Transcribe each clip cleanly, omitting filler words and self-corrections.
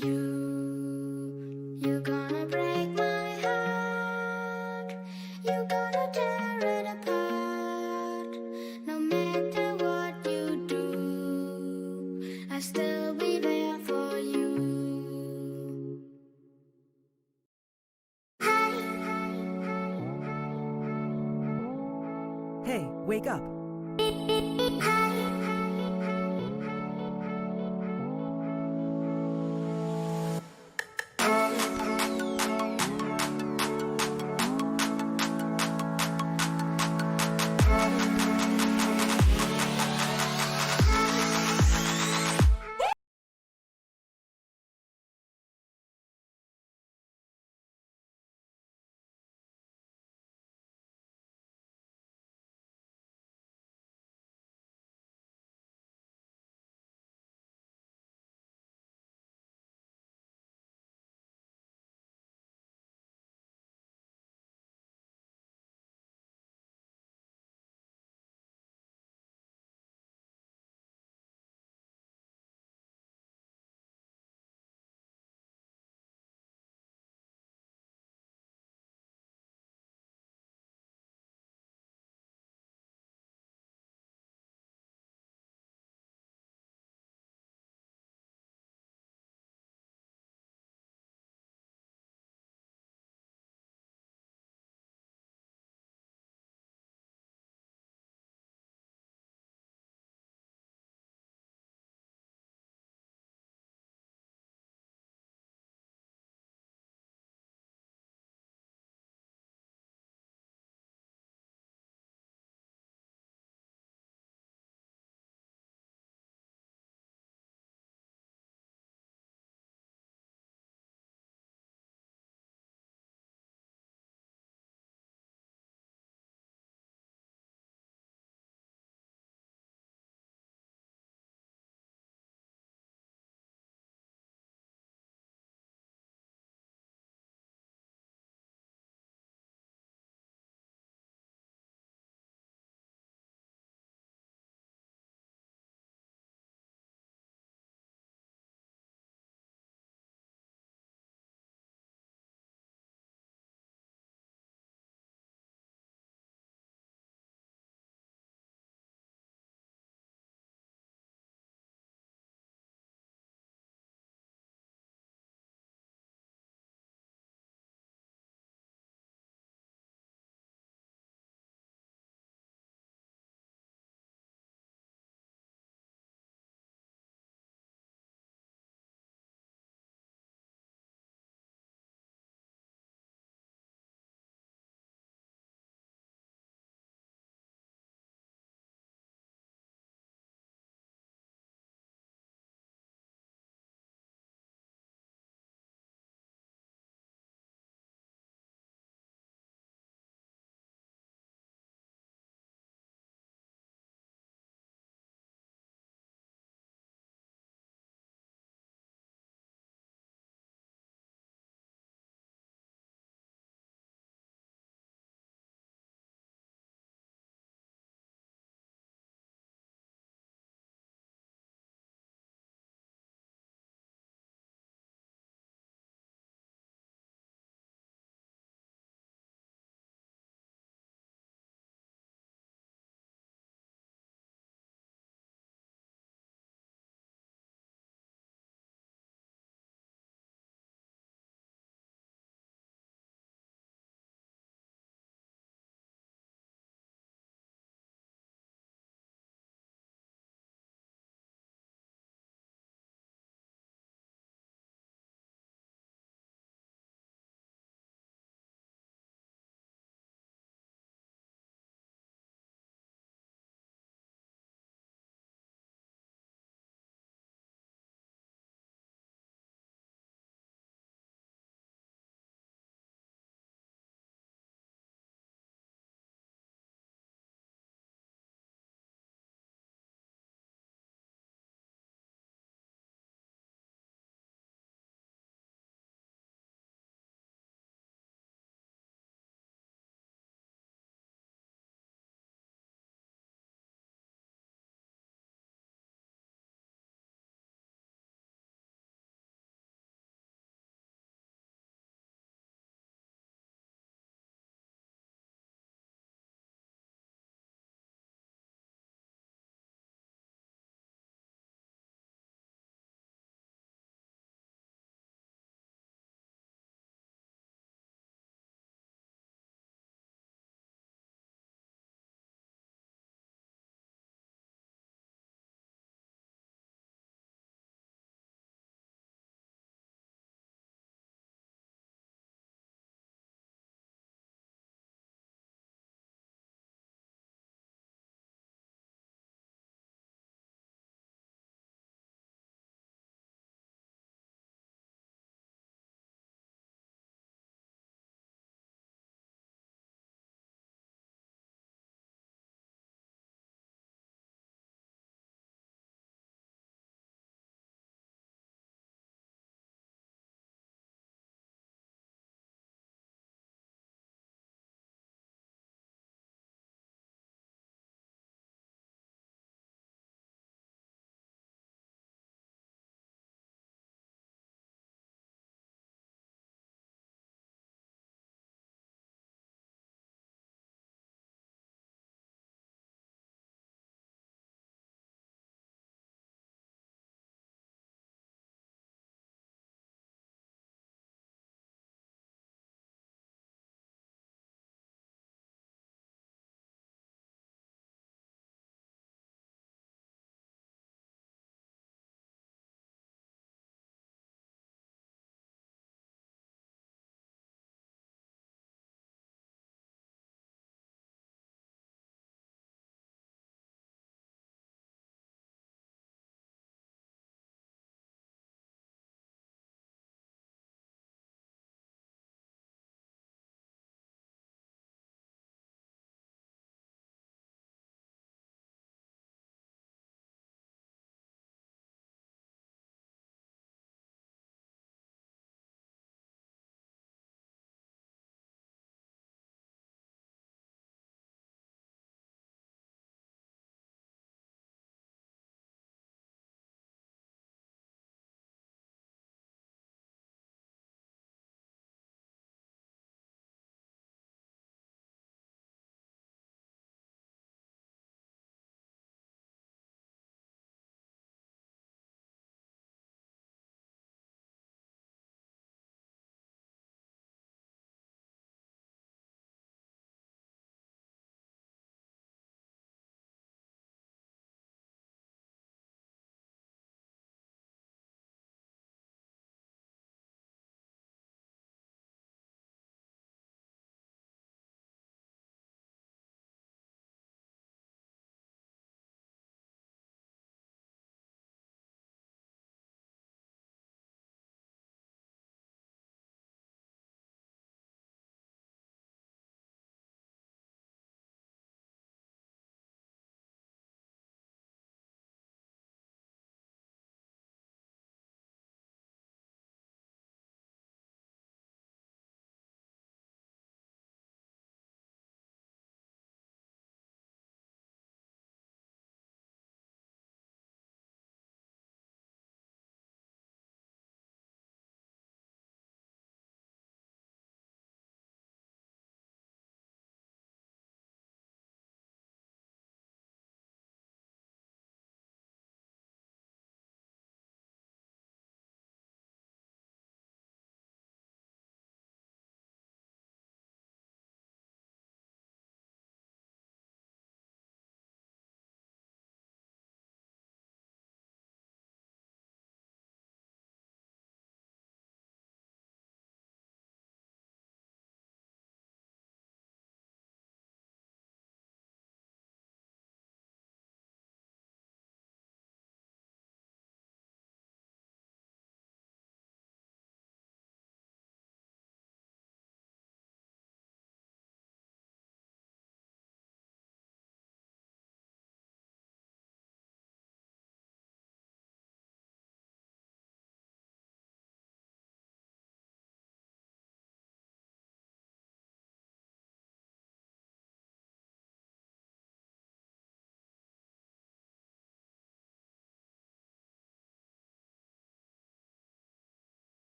You're gonna break my heart. You're gonna tear it apart. No matter what you do, I'll still be there for you. Hey, wake up!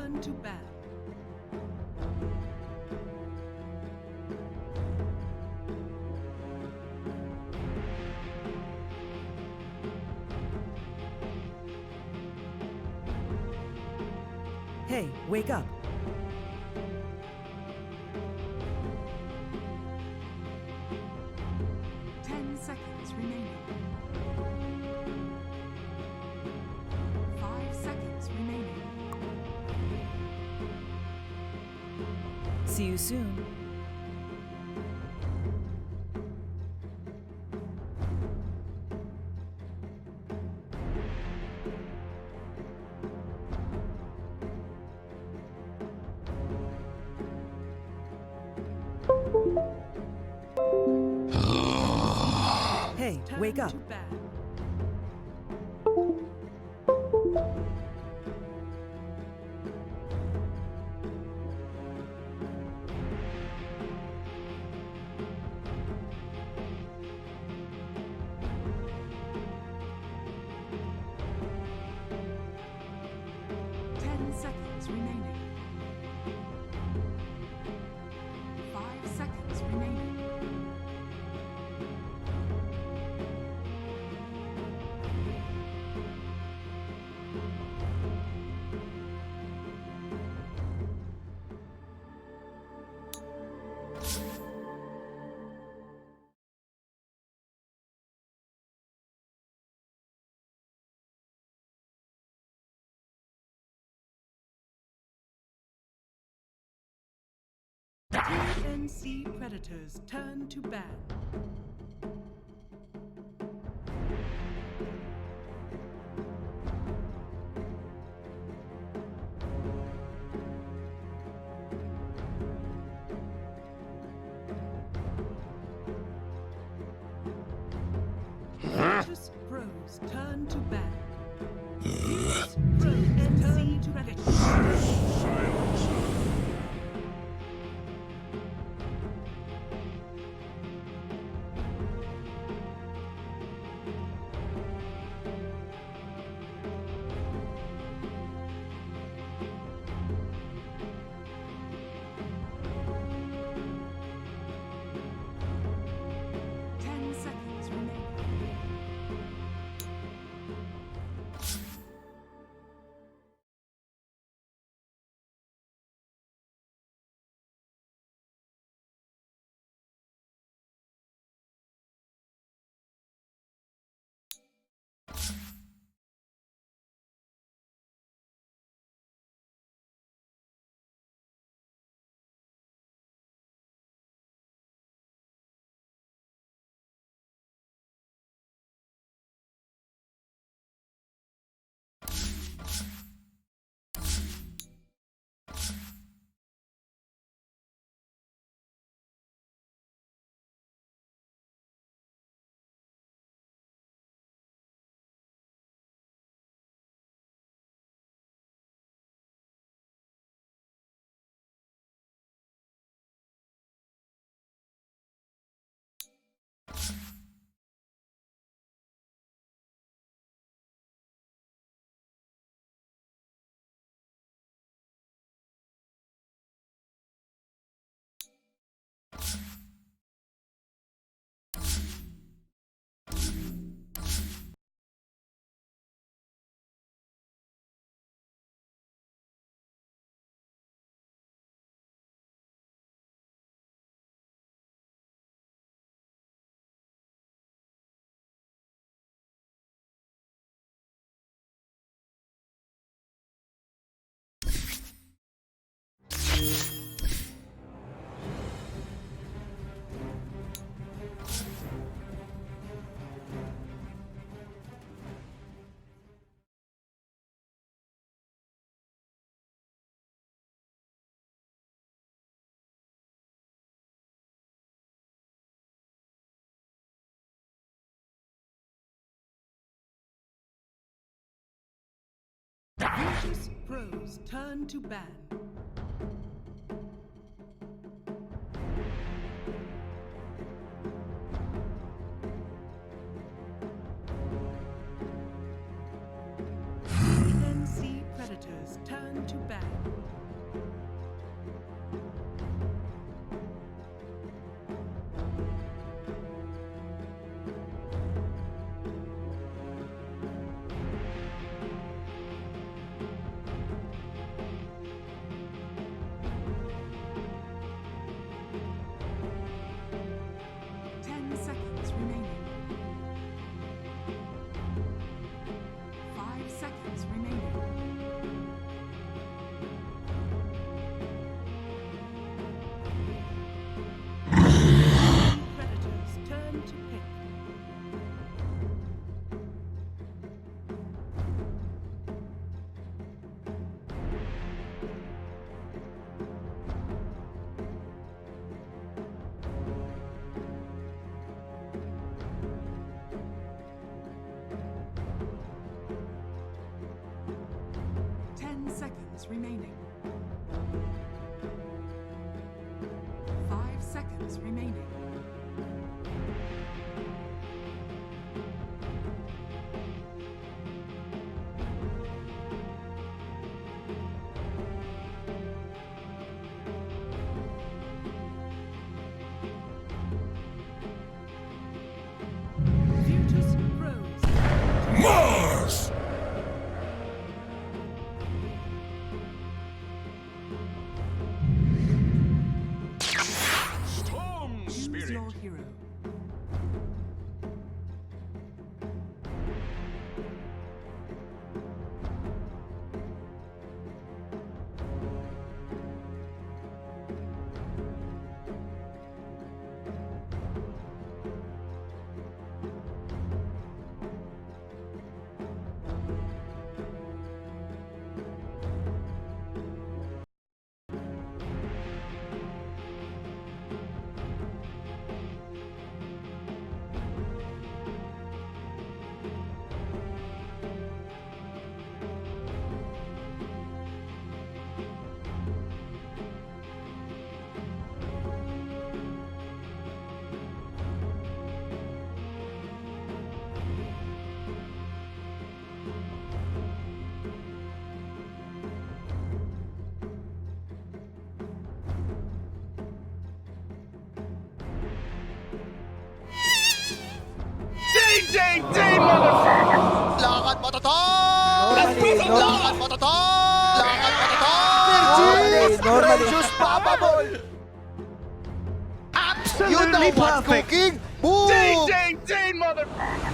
turn to ban. Hey, wake up. Seconds remaining. 5 seconds remaining. See you soon. Hey, wake up. Turn to ban. Seconds remaining. 5 seconds remaining. TNC Predators turn to ban. Virtus.PRO's turn to ban. Virtus.PRO turn to Predators. Virtus.PRO's turn to ban. TNC Predators turn to ban. seconds remaining. 5 seconds remaining. Virtus.PRO's Mars! Storm Choose Spirit! your hero. Ding, motherfucker! Lakad mo to tol! Lakad mo to tol! Lakad mo to tol! Precious Papabol! You know what's cooking? Boom! Ding, motherfucker!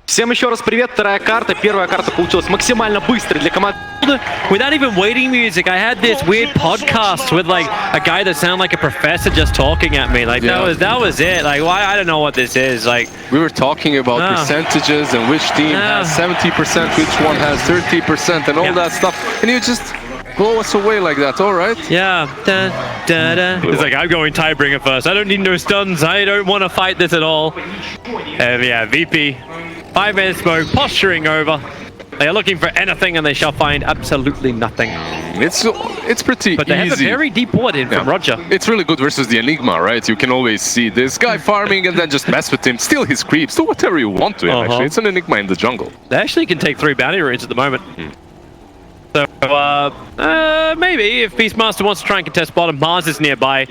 Всем еще раз привет, вторая карта. Первая карта получилась максимально быстрой для команды. Without even waiting music, I had this weird podcast with like a guy that sounded like a professor just talking at me. Like Yeah. that was it. Like why I don't know what this is. Like We were talking about percentages and which team has 70%, which one has 30%, and all Yeah. that stuff, and you just blow us away like that. All right. yeah, da, da, da. It's like I'm going Tidebringer first. I don't need no stuns. I don't want to fight this at all. Yeah, VP, 5-minute smoke, posturing over. They are looking for anything and they shall find absolutely nothing. It's pretty But they have a easy. very deep ward in from Yeah. Roger. It's really good versus the Enigma, right? You can always see this guy farming and then just mess with him, steal his creeps, do whatever you want to him, actually. It's an Enigma in the jungle. They actually can take 3 bounty runes at the moment. So, maybe if Beastmaster wants to try and contest bottom, Mars is nearby.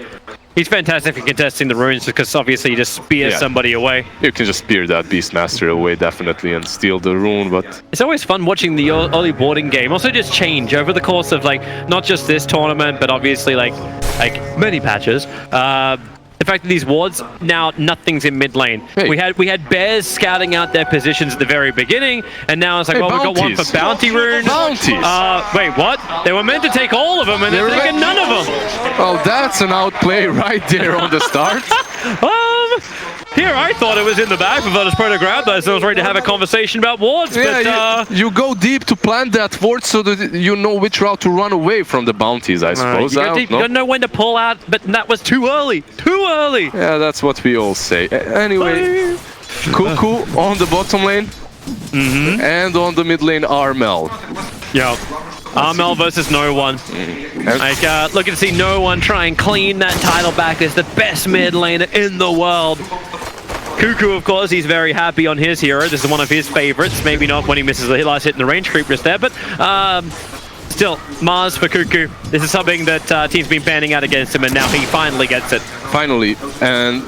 He's fantastic for contesting the runes because obviously he just spears Yeah. somebody away. You can just spear that Beastmaster away, definitely, and steal the rune, but It's always fun watching the early boarding game also just change over the course of like not just this tournament, but obviously like many patches. The fact that these wards now nothing's in mid lane. Hey. We had bears scouting out their positions at the very beginning, and now it's like, Hey, well, we got one for bounties. bounty runes. Bounties. Wait, what? They were meant to take all of them, and they're taking none of them. well, that's an outplay right there on the start. Here I thought it was in the bag for Virtus.PRO to grab those, and I was ready to have a conversation about wards, but Yeah, you go deep to plant that fort so that you know which route to run away from the bounties, I suppose. you I don't you gotta know when to pull out, but that was too early. Too early. Yeah, that's what we all say. Anyway, Cuckoo on the bottom lane, and on the mid lane, Armel. Yo. Armel versus no one. Like, looking to see no one try and clean that title back as the best mid laner in the world. Cuckoo, of course, he's very happy on his hero. This is one of his favorites. Maybe not when he misses the last hit in the range creep just there, but still, Mars for Cuckoo. This is something that team's been banning out against him, and now he finally gets it. Finally, and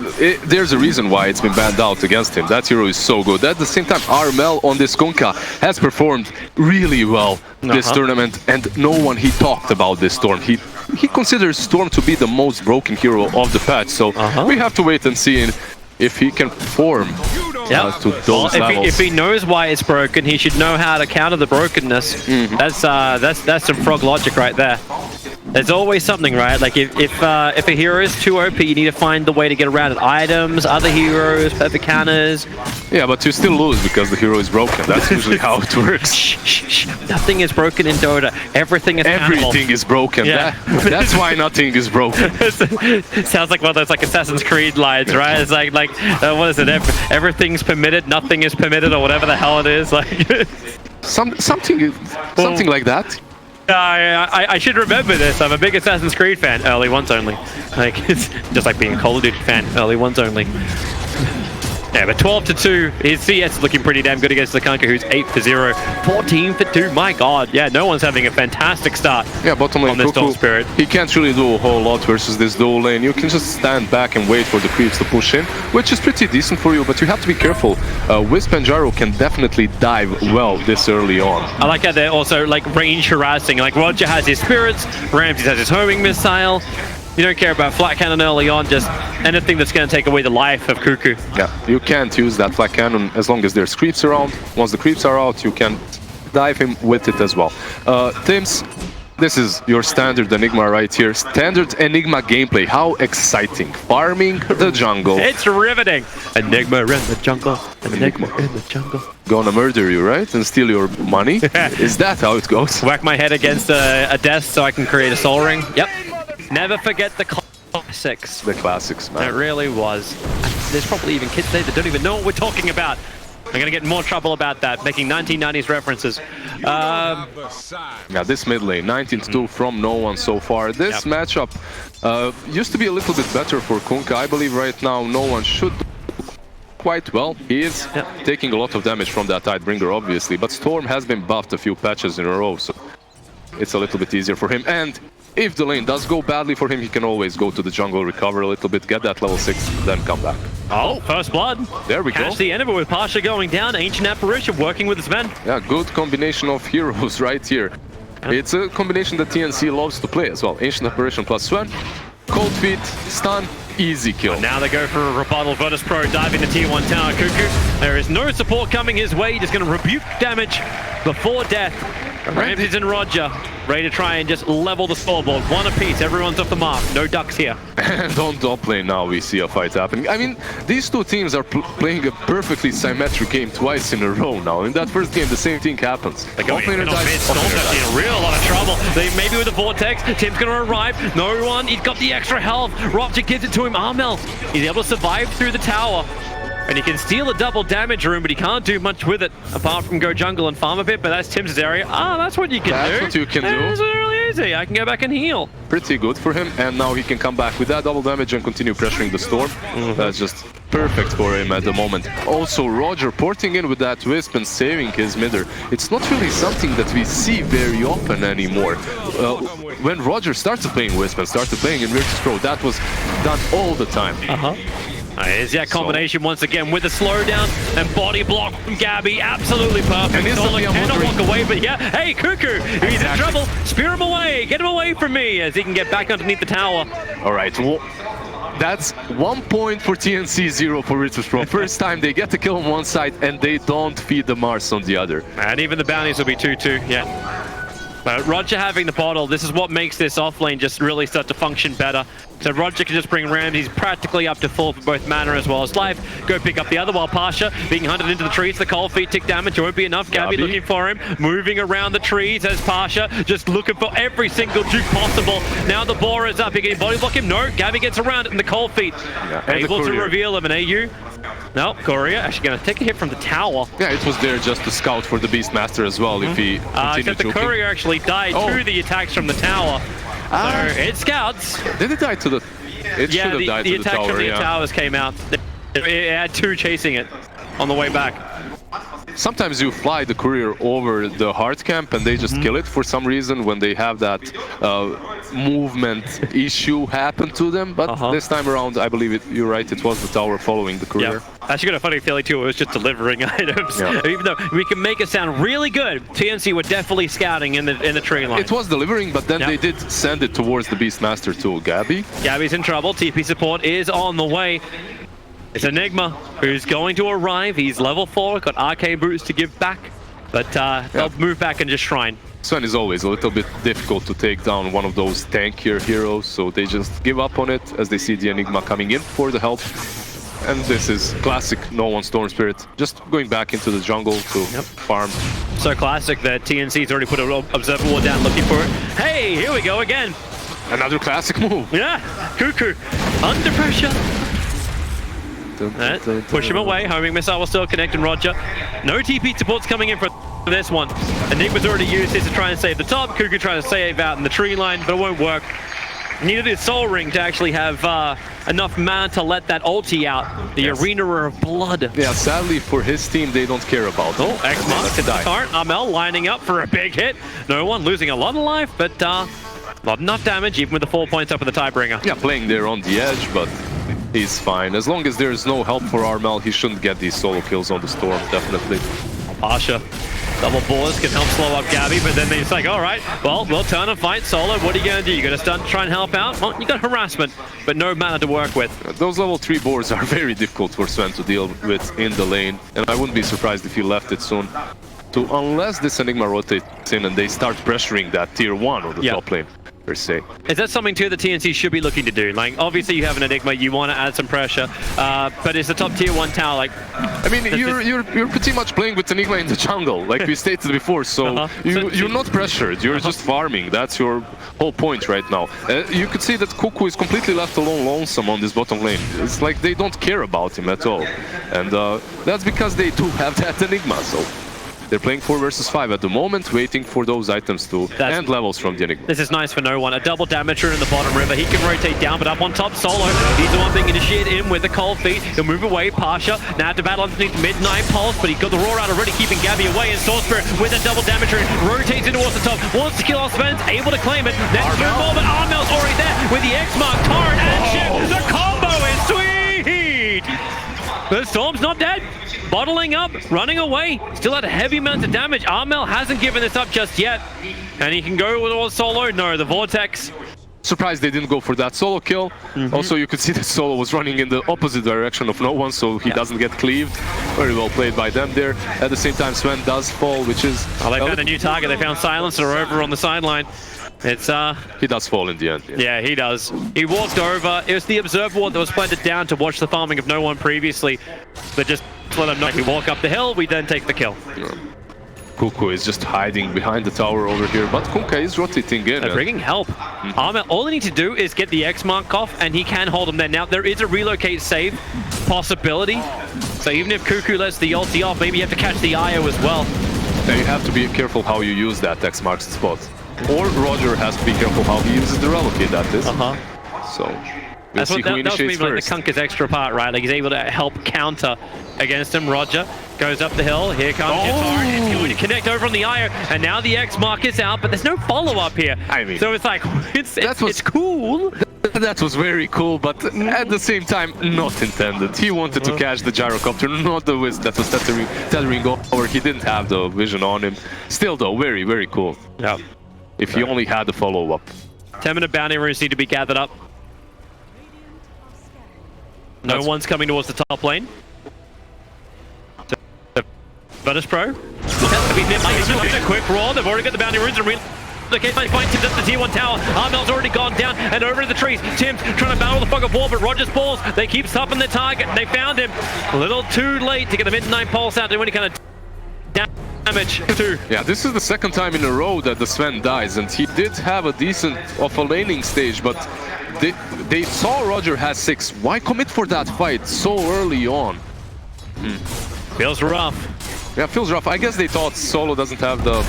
there's a reason why it's been banned out against him. That hero is so good. At the same time, Armel on this Kunkka has performed really well this tournament, and no one he talked about this Storm. He considers Storm to be the most broken hero of the patch, so we have to wait and see if he can perform to those levels. If he knows why it's broken, he should know how to counter the brokenness. That's some frog logic right there. There's always something, right? Like if a hero is too OP, you need to find the way to get around it. Items, other heroes, perfect counters. Yeah, but you still lose because the hero is broken. That's usually how it works. Shh. Nothing is broken in Dota. Everything is cannibal. Everything is broken. Yeah. That's why nothing is broken. Sounds like one of those like Assassin's Creed lines, right? It's like what is it? Everything's permitted, nothing is permitted, or whatever the hell it is. Like something like that. I should remember this. I'm a big Assassin's Creed fan. Early ones only. Like it's just like being a Call of Duty fan. Early ones only. Yeah, but 12-2. His CS is looking pretty damn good against the Kunka, who's 8-0, 14-2. My God, yeah, no one's having a fantastic start. Yeah, bottom lane, on this Storm Spirit. He can't really do a whole lot versus this dual lane. You can just stand back and wait for the creeps to push in, which is pretty decent for you, but you have to be careful. Wisp and Gyro can definitely dive well this early on. I like how they're also like range harassing. Like Roger has his spirits, Ramses has his homing missile. You don't care about flat cannon early on, just anything that's going to take away the life of Cuckoo. Yeah, you can't use that flat cannon as long as there's creeps around. Once the creeps are out, you can dive him with it as well. Tims, this is your standard Enigma right here. Standard Enigma gameplay. How exciting. Farming the jungle. It's riveting. Enigma in the jungle. Enigma in the jungle. Gonna murder you, right? And steal your money? Is that how it goes? Whack my head against a desk so I can create a soul ring. Yep. Never forget the classics. The classics, man. It really was. There's probably even kids there that don't even know what we're talking about. I'm going to get in more trouble about that, making 1990s references. Yeah, this mid lane, 19-2 from no one so far. This matchup used to be a little bit better for Kunka. I believe right now no one should do quite well. He is taking a lot of damage from that Tidebringer, obviously, but Storm has been buffed a few patches in a row, so it's a little bit easier for him. And if the lane does go badly for him, he can always go to the jungle, recover a little bit, get that level 6, then come back. Oh, first blood. There we go. Catch the end of it with Pasha going down. Ancient Apparition working with his men. Yeah, good combination of heroes right here. It's a combination that TNC loves to play as well. Ancient Apparition plus Sven, Cold Feet, Stun, easy kill. Now they go for a rebuttal. Virtus.PRO diving the tier 1 tower. Cuckoo. There is no support coming his way. Just going to rebuke damage before death. Ramses and Roger ready to try and just level the scoreboard. One apiece. Everyone's off the mark. No ducks here. And on top lane now we see a fight happening. I mean, these two teams are playing a perfectly symmetric game twice in a row now. In that first game, the same thing happens. They're going in on mid. Storm's actually in a real lot of trouble. They maybe with the Vortex. Tim's going to arrive. No one. He's got the extra health. Roger gives it to him. Armel. He's able to survive through the tower. And he can steal a double damage room, but he can't do much with it, apart from go jungle and farm a bit, but that's Tim's area. Ah, that's what you can do. That's what you can do. It's really easy. I can go back and heal. Pretty good for him, and now he can come back with that double damage and continue pressuring the Storm. That's just perfect for him at the moment. Also, Roger porting in with that Wisp and saving his midder. It's not really something that we see very often anymore. When Roger started playing Wisp and started playing in Virtus.PRO, that was done all the time. Here's that combination once again with the slowdown and body block from Gabby. Absolutely perfect. Solo cannot walk away, but yeah. Hey, Cuckoo! He's in trouble. Spear him away. Get him away from me as he can get back underneath the tower. All right. Well, that's 1 point for TNC, 0 for Virtus.PRO. First time they get the kill on one side and they don't feed the Mars on the other. And even the bounties will be 2-2. Yeah. But Roger having the bottle, this is what makes this offlane just really start to function better. So Roger can just bring Rams, he's practically up to full for both mana as well as life. Go pick up the other while Pasha being hunted into the trees. The cold feet tick damage, won't be enough. Gabby looking for him, moving around the trees as Pasha just looking for every single juke possible. Now the boar is up, he can body block him. No, Gabby gets around it and the cold feet. Able to reveal him, and AU. No, Korea actually going to take a hit from the tower. Yeah, it was there just to scout for the Beastmaster as well if he continued except the courier actually died to the attacks from the tower. So it scouts. Did it die to the... It should have died to the attack tower, from the towers came out. It had two chasing it on the way back. Sometimes you fly the courier over the hard camp and they just kill it for some reason when they have that movement issue happen to them. But this time around, I believe you're right, it was the tower following the courier. Actually got a funny feeling too, it was just delivering items. Even though we can make it sound really good, TNC were definitely scouting in the tree line. It was delivering, but then they did send it towards the Beastmaster too. Gabby's in trouble, TP support is on the way. It's Enigma who's going to arrive. He's level 4, got arcane boots to give back, but they'll move back and just shrine. Sven is always a little bit difficult to take down one of those tankier heroes, so they just give up on it as they see the Enigma coming in for the help. And this is classic No One Storm Spirit, just going back into the jungle to farm. So classic that TNC's already put an observer ward down looking for it. Hey, here we go again. Another classic move. Yeah, Cuckoo under pressure. Push him away. Homing missile will still connect, and Roger. No TP support's coming in for this one. Enigma's already used this to try and save the top. Cuckoo trying to save out in the tree line, but it won't work. Needed his soul ring to actually have enough mana to let that ulti out. The arena of blood. Yeah, sadly for his team, they don't care about. Oh, X-Mark hits the cart. Amel lining up for a big hit. No one losing a lot of life, but not enough damage, even with the 4 points up in the Tidebringer. Yeah, playing there on the edge, but he's fine. As long as there's no help for Armel, he shouldn't get these solo kills on the Storm, definitely. Pasha. Double bullets can help slow up Gabby, but then it's like, all right, well, we'll turn and fight solo. What are you going to do? You're going to try and help out? Well, you got harassment, but no mana to work with. Those level 3 boards are very difficult for Sven to deal with in the lane, and I wouldn't be surprised if he left it soon. Unless this Enigma rotates in and they start pressuring that tier 1 on the top lane, per se. Is that something too the TNC should be looking to do? Like, obviously you have an Enigma, you want to add some pressure, but is the top tier 1 tower like... I mean, you're pretty much playing with Enigma in the jungle, like we stated before, so you're not pressured, you're just farming. That's your whole point right now. You could see that Cuckoo is completely left alone, lonesome on this bottom lane. It's like they don't care about him at all. And that's because they do have that Enigma, so... They're playing 4 versus 5 at the moment, waiting for those items to end levels from the Enigma. This is nice for no one. A double damager in the bottom river. He can rotate down, but up on top, Solo. He's the one being initiated in with the cold feet. He'll move away. Pasha now to battle underneath Midnight Pulse, but he got the roar out already, keeping Gabby away. And Storm Spirit with a double damager rotates in towards the top. Wants to kill off Sven's, able to claim it. Then through more, but Armel's already there with the X-Mark, Torrent, and Shift. The combo is sweet! The Storm's not dead. Bottling up, running away, still had a heavy amount of damage. Armel hasn't given this up just yet. And he can go with all solo. No, the Vortex. Surprised they didn't go for that solo kill. Also, you could see that Solo was running in the opposite direction of no one, so he doesn't get cleaved. Very well played by them there. At the same time, Sven does fall, which is... Oh, they found a new target. They found Silencer over on the sideline. It's he does fall in the end. Yeah, he does. He walked over. It was the observer ward that was planted down to watch the farming of no one previously. But just let him know. We walk up the hill, we then take the kill. Cuckoo is just hiding behind the tower over here, but Kunkka is rotating in. They're bringing help. Armel, all they need to do is get the X-Mark off, and he can hold him there. Now, there is a relocate save possibility. So even if Cuckoo lets the ulti off, maybe you have to catch the IO as well. Now you have to be careful how you use that X-Mark spot. Or Roger has to be careful how he uses the relocate, that is. So, we'll see who initiates first. Like the Kunkka's extra part, right? Like he's able to help counter against him. Roger goes up the hill. Here comes Torrent. It's going to connect over on the IO. And now the X-Mark is out, but there's no follow-up here. I mean, so it's like, it's cool. That was very cool, but at the same time, not intended. He wanted to catch the gyrocopter, not the whiz that was tethering over. He didn't have the vision on him. Still, though, very, very cool. Yeah. If he only had the follow-up. 10-minute bounty runes need to be gathered up. No one's coming towards the top lane. Virtus.PRO. A quick roll. They've already got the bounty runes and relocate. Find Tim's at the tier 1 tower. Armel's already gone down and over to the trees. Tim's trying to battle the fog of war, but Roger's balls. They keep stopping their target. They found him a little too late to get the Midnight Pulse out. They any kind of damage too. Yeah, this is the second time in a row that the Sven dies, and he did have a decent of a laning stage, but they saw Roger has 6. Why commit for that fight so early on? Feels rough. Yeah, feels rough. I guess they thought Solo doesn't have the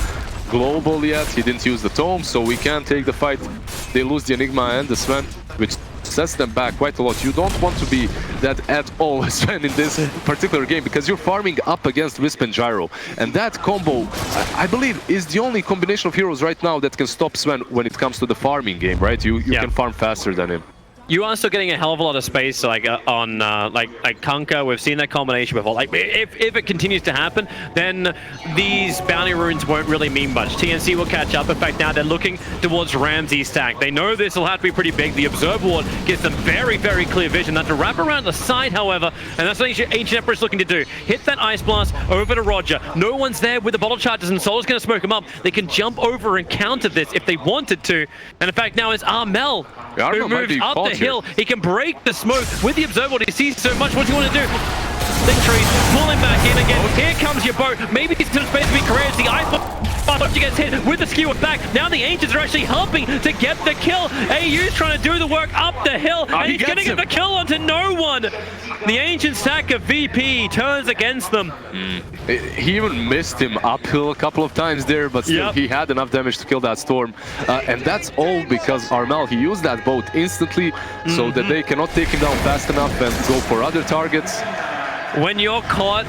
global yet. He didn't use the tome, so we can take the fight. They lose the Enigma and the Sven, which sets them back quite a lot. You don't want to be that at all Sven in this particular game, because you're farming up against Wisp and Gyro. And that combo, I believe, is the only combination of heroes right now that can stop Sven when it comes to the farming game, right? You can farm faster than him. you are still getting a hell of a lot of space, like on like Kunkka. We've seen that combination before. Like if it continues to happen, then these bounty runes won't really mean much. TNC will catch up. In fact, now they're looking towards Ramsey's stack. They know this will have to be pretty big. The Observer Ward gives them very, very clear vision. Not to wrap around the side, however, and that's what Ancient Emperor is looking to do. Hit that Ice Blast over to Roger. No one's there with the bottle charges, and Soul's going to smoke him up. They can jump over and counter this if they wanted to. And in fact, now it's Armel who moves up the hill. He can break the smoke with the Observer. He sees so much. What's he want to do? Big trees, pull him back in again. Here comes your boat. Maybe he's some space to be created. The Ice Blast gets hit with the skewer back. Now the Ancients are actually helping to get the kill. AU's trying to do the work up the hill, and he's going to get the kill onto no one. The Ancient stack of VP turns against them. He even missed him uphill a couple of times there, but still he had enough damage to kill that Storm. And that's all because Armel, he used that boat instantly so that they cannot take him down fast enough and go for other targets. When you're caught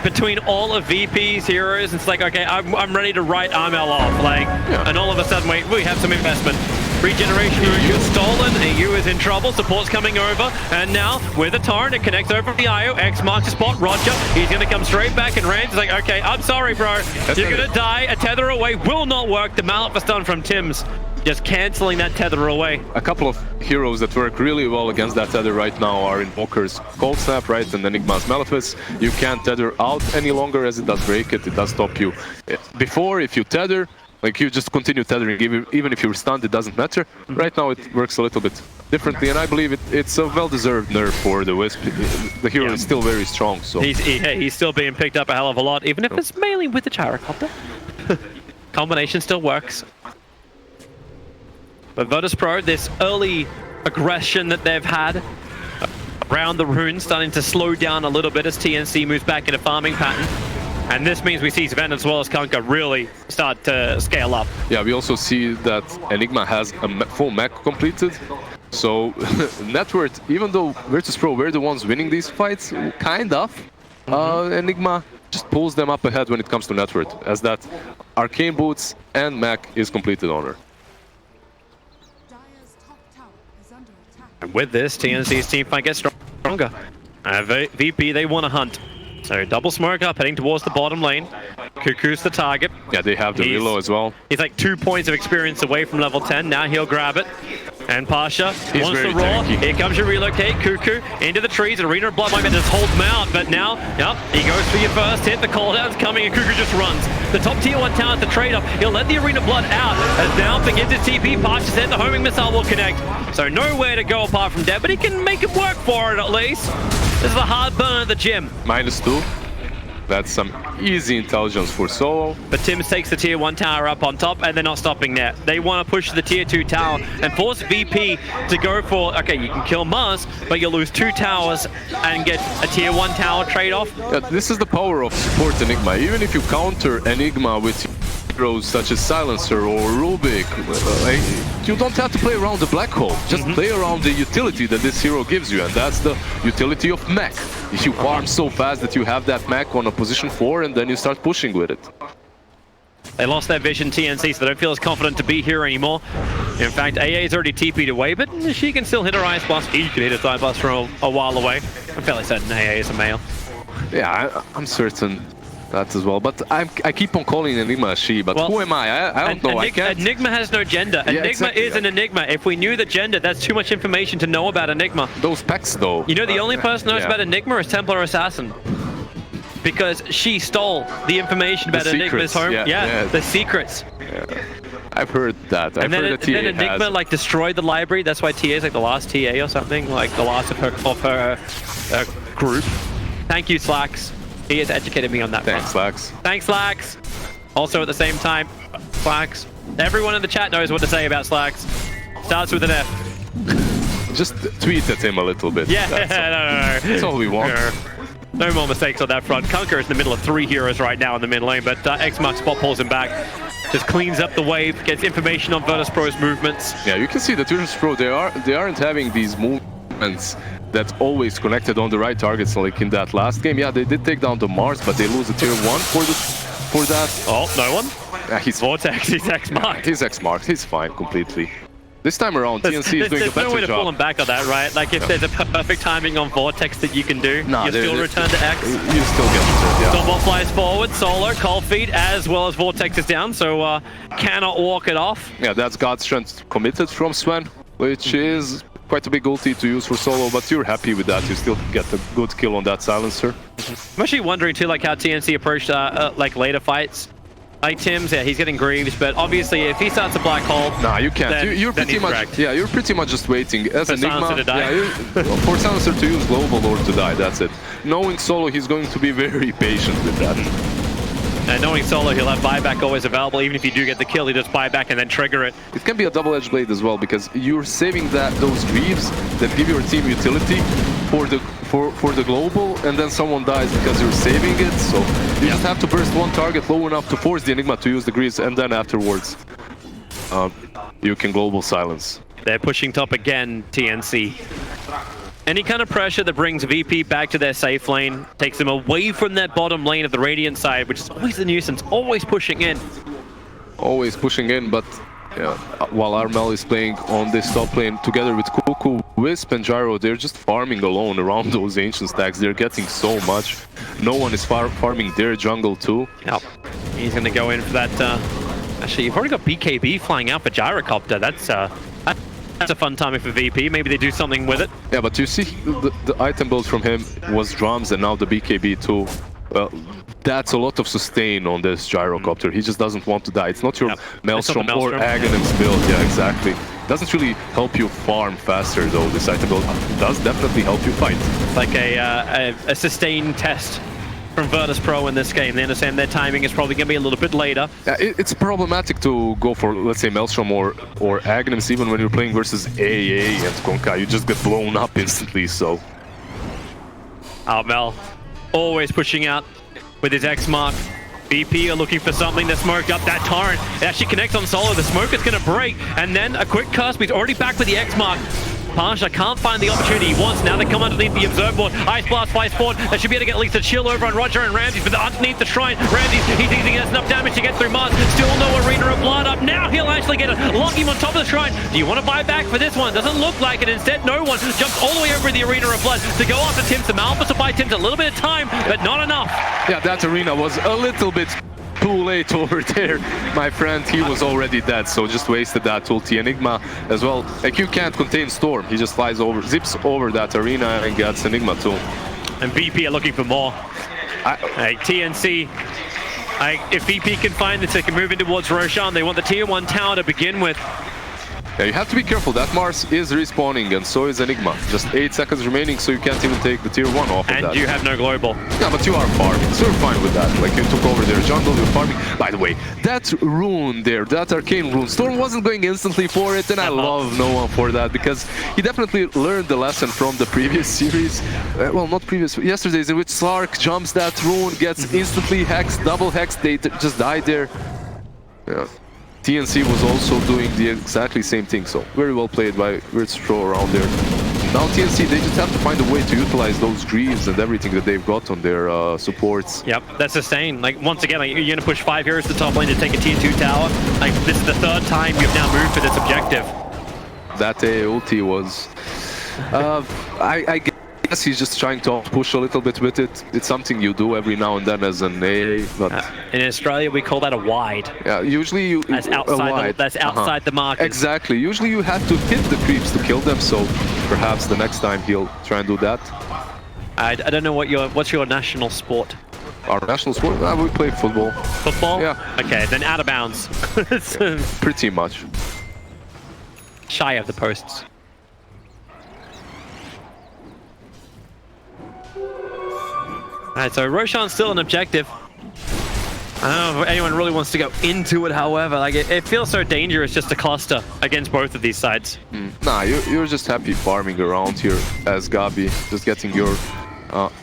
between all of VP's heroes, it's like, okay, I'm ready to write Armel off. Like, and all of a sudden, wait, we have some investment. Regeneration is stolen, AU is in trouble, support's coming over, and now with a Torrent, it connects over the IO, X marks the spot, Roger, he's gonna come straight back and Rand's like, okay, I'm sorry bro, you're gonna die, a tether away will not work, the Mallet was done from Tim's, just cancelling that tether away. A couple of heroes that work really well against that tether right now are Invoker's Cold Snap, right, and Enigma's Malefice. You can't tether out any longer as it does break it does stop you. Before, if you tether, like you just continue tethering, even if you're stunned, it doesn't matter. Right now it works a little bit differently, and I believe it's a well-deserved nerf for the Wisp. The hero is still very strong, so... He's still being picked up a hell of a lot, even if it's mainly with the Gyrocopter. Combination still works. But Virtus.PRO, this early aggression that they've had around the runes starting to slow down a little bit as TNC moves back into farming pattern. And this means we see Sven as well as Kunkka really start to scale up. Yeah, we also see that Enigma has a full mech completed. So, net worth, even though Virtus.PRO were the ones winning these fights, kind of, Enigma just pulls them up ahead when it comes to net worth, as that Arcane Boots and mech is completed on her. Dire's top tower is under attack. And with this, TNC's team fight gets stronger. VP, they want to hunt. So double smoke up, heading towards the bottom lane. Cuckoo's the target. Yeah, they have the reload as well. He's like 2 points of experience away from level 10. Now he'll grab it. And Pasha wants to roar. Tanky. Here comes your relocate. Cuckoo into the trees. Arena of Blood might just hold him out. But now, he goes for your first hit. The cooldown's coming and Cuckoo just runs. The top tier 1 tower at the trade-off. He'll let the Arena of Blood out. As now begins his TP. Pasha said the homing missile will connect. So nowhere to go apart from dead. But he can make it work for it at least. This is a hard burn at the gym. -2. That's some easy intelligence for Solo. But Tim's takes the tier 1 tower up on top, and they're not stopping there. They want to push the tier 2 tower and force VP to go for, okay, you can kill Mars, but you'll lose 2 towers and get a tier 1 tower trade-off. Yeah, this is the power of support Enigma. Even if you counter Enigma with heroes such as Silencer or Rubik, you don't have to play around the black hole. Just play around the utility that this hero gives you, and that's the utility of mech. If you farm so fast that you have that mech on a position 4, and then you start pushing with it. They lost their vision, TNC, so they don't feel as confident to be here anymore. In fact, AA's already TP'd away, but she can still hit her Ice Blast. He can hit his Ice Blast from a while away. I'm fairly certain AA is a male. Yeah, I'm certain that as well, but I keep on calling Enigma a she, but who am I? I don't know, I can't... Enigma has no gender. Yeah, Enigma is an Enigma. If we knew the gender, that's too much information to know about Enigma. Those specs though. You know, the only person who knows about Enigma is Templar Assassin. Because she stole the information about Enigma's home. Yeah, the secrets. Yeah. I've heard that. And then Enigma like destroyed the library. That's why TA is like the last TA or something, like the last of her group. Thank you, Slacks. He has educated me on that. Thanks, Slacks. Thanks, Slacks. Also at the same time, Slacks. Everyone in the chat knows what to say about Slacks. Starts with an F. Just tweet at him a little bit. Yeah, no. That's all we want. No more mistakes on that front. Kunkka is in the middle of 3 heroes right now in the mid lane, but X Mark spot pulls him back. Just cleans up the wave, gets information on Virtus.PRO's movements. Yeah, you can see that Virtus.PRO, they aren't having these movements that always connected on the right targets like in that last game. Yeah, they did take down the Mars, but they lose the tier 1 for that. Oh, no one? Yeah, he's Vortex, he's X-marked. He's X-marked, he's fine completely. This time around, TNC is doing a there's no way better to pull him job. back on that, right? Like, if there's a perfect timing on Vortex that you can do, Nah, you still return to X. You still get returned, yeah. Stormball flies forward, Solo, Cold Feet, as well as Vortex is down, so cannot walk it off. Yeah, that's God's Strength committed from Sven, which is quite a big ulti to use for Solo, but you're happy with that. You still get a good kill on that silencer. I'm actually wondering too, like how TNC approached like later fights. Like Tim's, yeah, he's getting Greaves, but obviously if he starts a black hole, Nah, you can't. then- You're then pretty he's much, wrecked. yeah, you're pretty much just waiting as For Enigma. Silencer to die. Yeah, for Silencer to use global or to die. That's it. Knowing Solo, he's going to be very patient with that. And knowing Solo, he'll have buyback always available. Even if you do get the kill, he just buyback and then trigger it. It can be a double-edged blade as well because you're saving those Greaves that give your team utility for the global, and then someone dies because you're saving it. So you just have to burst one target low enough to force the Enigma to use the Greaves, and then afterwards you can global silence. They're pushing top again, TNC. Any kind of pressure that brings VP back to their safe lane, takes them away from that bottom lane of the Radiant side, which is always a nuisance, always pushing in. Always pushing in, but yeah, while Armel is playing on this top lane together with Cuckoo, Wisp and Gyro, they're just farming alone around those ancient stacks. They're getting so much. No one is farming their jungle too. Yep. He's going to go in for that. Actually, you've already got BKB flying out for Gyrocopter. That's a fun timing for VP. Maybe they do something with it. Yeah, but you see the item build from him was drums and now the BKB too. Well, that's a lot of sustain on this Gyrocopter. He just doesn't want to die. It's not your Maelstrom or Aghanim's build. Yeah, exactly. Doesn't really help you farm faster though. This item build does definitely help you fight. It's like a sustained test from Virtus.PRO in this game. They understand their timing is probably going to be a little bit later. It's problematic to go for, let's say, Maelstrom or Aghanims even when you're playing versus AA and Konka. You just get blown up instantly, so... Mel always pushing out with his X mark. BP are looking for something to smoke up that torrent. It actually connects on Solo. The smoke is going to break, and then a quick cusp. He's already back with the X mark. Pasha can't find the opportunity he wants. Now they come underneath the observe board. Ice Blast flies forward. They should be able to get at least a chill over on Roger and Ramses, but underneath the shrine, Ramses, he thinks he gets enough damage to get through Mars. Still no Arena of Blood up. Now he'll actually get it. Lock him on top of the shrine. Do you want to buy back for this one? Doesn't look like it. Instead, no one jumps all the way over the Arena of Blood to go after Tim. The Malphus will buy Tim a little bit of time, but not enough. Yeah, that arena was a little bit too late over there, my friend. He was already dead, so just wasted that ulti. Enigma as well. Like, you can't contain Storm. He just flies over, zips over that arena and gets Enigma too. And VP are looking for more. TNC, if VP can find this, they can move in towards Roshan. They want the tier 1 tower to begin with. Yeah, you have to be careful. That Mars is respawning, and so is Enigma. Just 8 seconds remaining, so you can't even take the tier 1 off of that. And you have no global. Yeah, but you are farming, so you're fine with that. Like, you took over their jungle, you're farming. By the way, that rune there, that arcane rune, Storm wasn't going instantly for it, and I love no one for that, because he definitely learned the lesson from the previous series. Well, not previous, yesterday's, in which Slark jumps that rune, gets instantly hexed, double hexed, they just died there. Yeah. TNC was also doing the exactly same thing, so very well played by Virtus.PRO around there. Now TNC, they just have to find a way to utilize those Greaves and everything that they've got on their supports. Yep, that's sustain. Like, once again, like, you're going to push 5 heroes to the top lane to take a tier 2 tower. Like, this is the 3rd time you've now moved for this objective. That ulti was... I guess he's just trying to push a little bit with it. It's something you do every now and then as an AA, but... in Australia, we call that a wide. Yeah, usually you... That's outside the market. Exactly. Usually you have to hit the creeps to kill them, so perhaps the next time he'll try and do that. I don't know what's your national sport? Our national sport? We play football. Football? Yeah. Okay, then out of bounds. Pretty much. Shy of the posts. Alright, so Roshan's still an objective. I don't know if anyone really wants to go into it, however. Like, it feels so dangerous just to cluster against both of these sides. Nah, you're just happy farming around here as Gabi, just getting your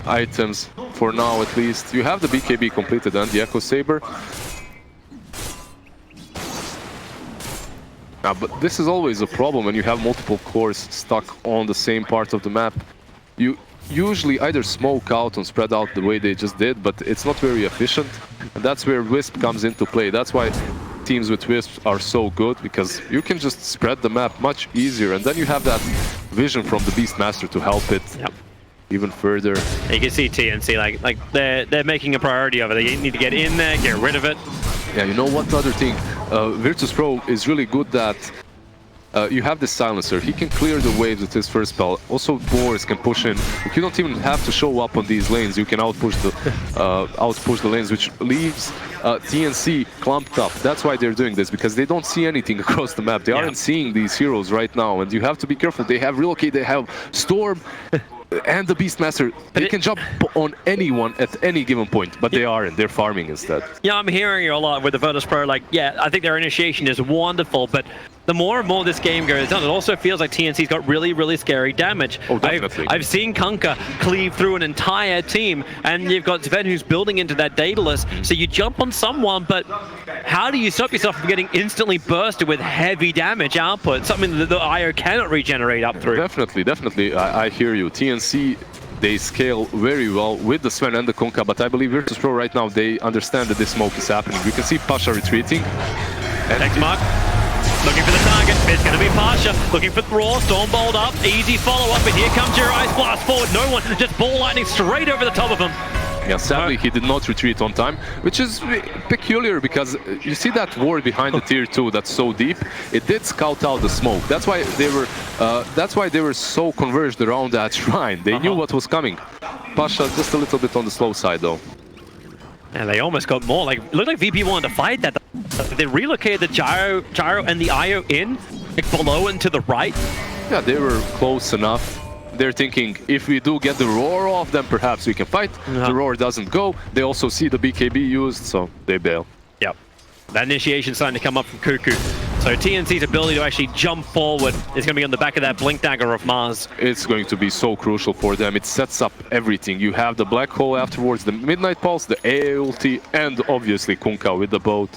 items for now at least. You have the BKB completed and the Echo Saber. But this is always a problem when you have multiple cores stuck on the same part of the map. You usually either smoke out and spread out the way they just did, but it's not very efficient, and that's where Wisp comes into play. That's why teams with Wisps are so good because you can just spread the map much easier, and then you have that vision from the Beastmaster to help it even further. You can see TNC like they're making a priority of it. They need to get in there, get rid of it. Yeah, you know what other thing? Virtus.PRO is really good that you have this silencer. He can clear the waves with his first spell. Also, Boris can push in. You don't even have to show up on these lanes. You can outpush the lanes, which leaves TNC clumped up. That's why they're doing this, because they don't see anything across the map. They aren't seeing these heroes right now, and you have to be careful. They have Relocate, they have Storm, and the Beastmaster. They can jump on anyone at any given point, but they aren't. They're farming instead. Yeah, I'm hearing you a lot with the Virtus.PRO. Like, yeah, I think their initiation is wonderful, but the more and more this game goes on, it also feels like TNC's got really, really scary damage. Oh, definitely. I've seen Kunkka cleave through an entire team, and you've got Sven who's building into that Daedalus, so you jump on someone, but how do you stop yourself from getting instantly bursted with heavy damage output, something that the IO cannot regenerate up through? Definitely. I hear you. TNC, they scale very well with the Sven and the Kunkka, but I believe Virtus.PRO right now, they understand that this smoke is happening. You can see Pasha retreating. Next mark. Looking for the target, it's going to be Pasha. Looking for Thor, Stormbolt up, easy follow-up, and here comes your Ice Blast forward. No one, just ball lightning straight over the top of him. Yeah, sadly he did not retreat on time, which is peculiar because you see that ward behind the tier 2 that's so deep. It did scout out the smoke. That's why they were so converged around that shrine. They knew what was coming. Pasha just a little bit on the slow side though. And they almost got more. Like, it looked like VP wanted to fight that. They relocated the Gyro and the IO in, like below and to the right. Yeah, they were close enough. They're thinking, if we do get the roar off, then perhaps we can fight. The roar doesn't go. They also see the BKB used, so they bail. Yep. That initiation's starting to come up from Cuckoo. So TNC's ability to actually jump forward is going to be on the back of that Blink Dagger of Mars. It's going to be so crucial for them. It sets up everything. You have the Black Hole afterwards, the Midnight Pulse, the AA ulti, and obviously Kunkka with the boat.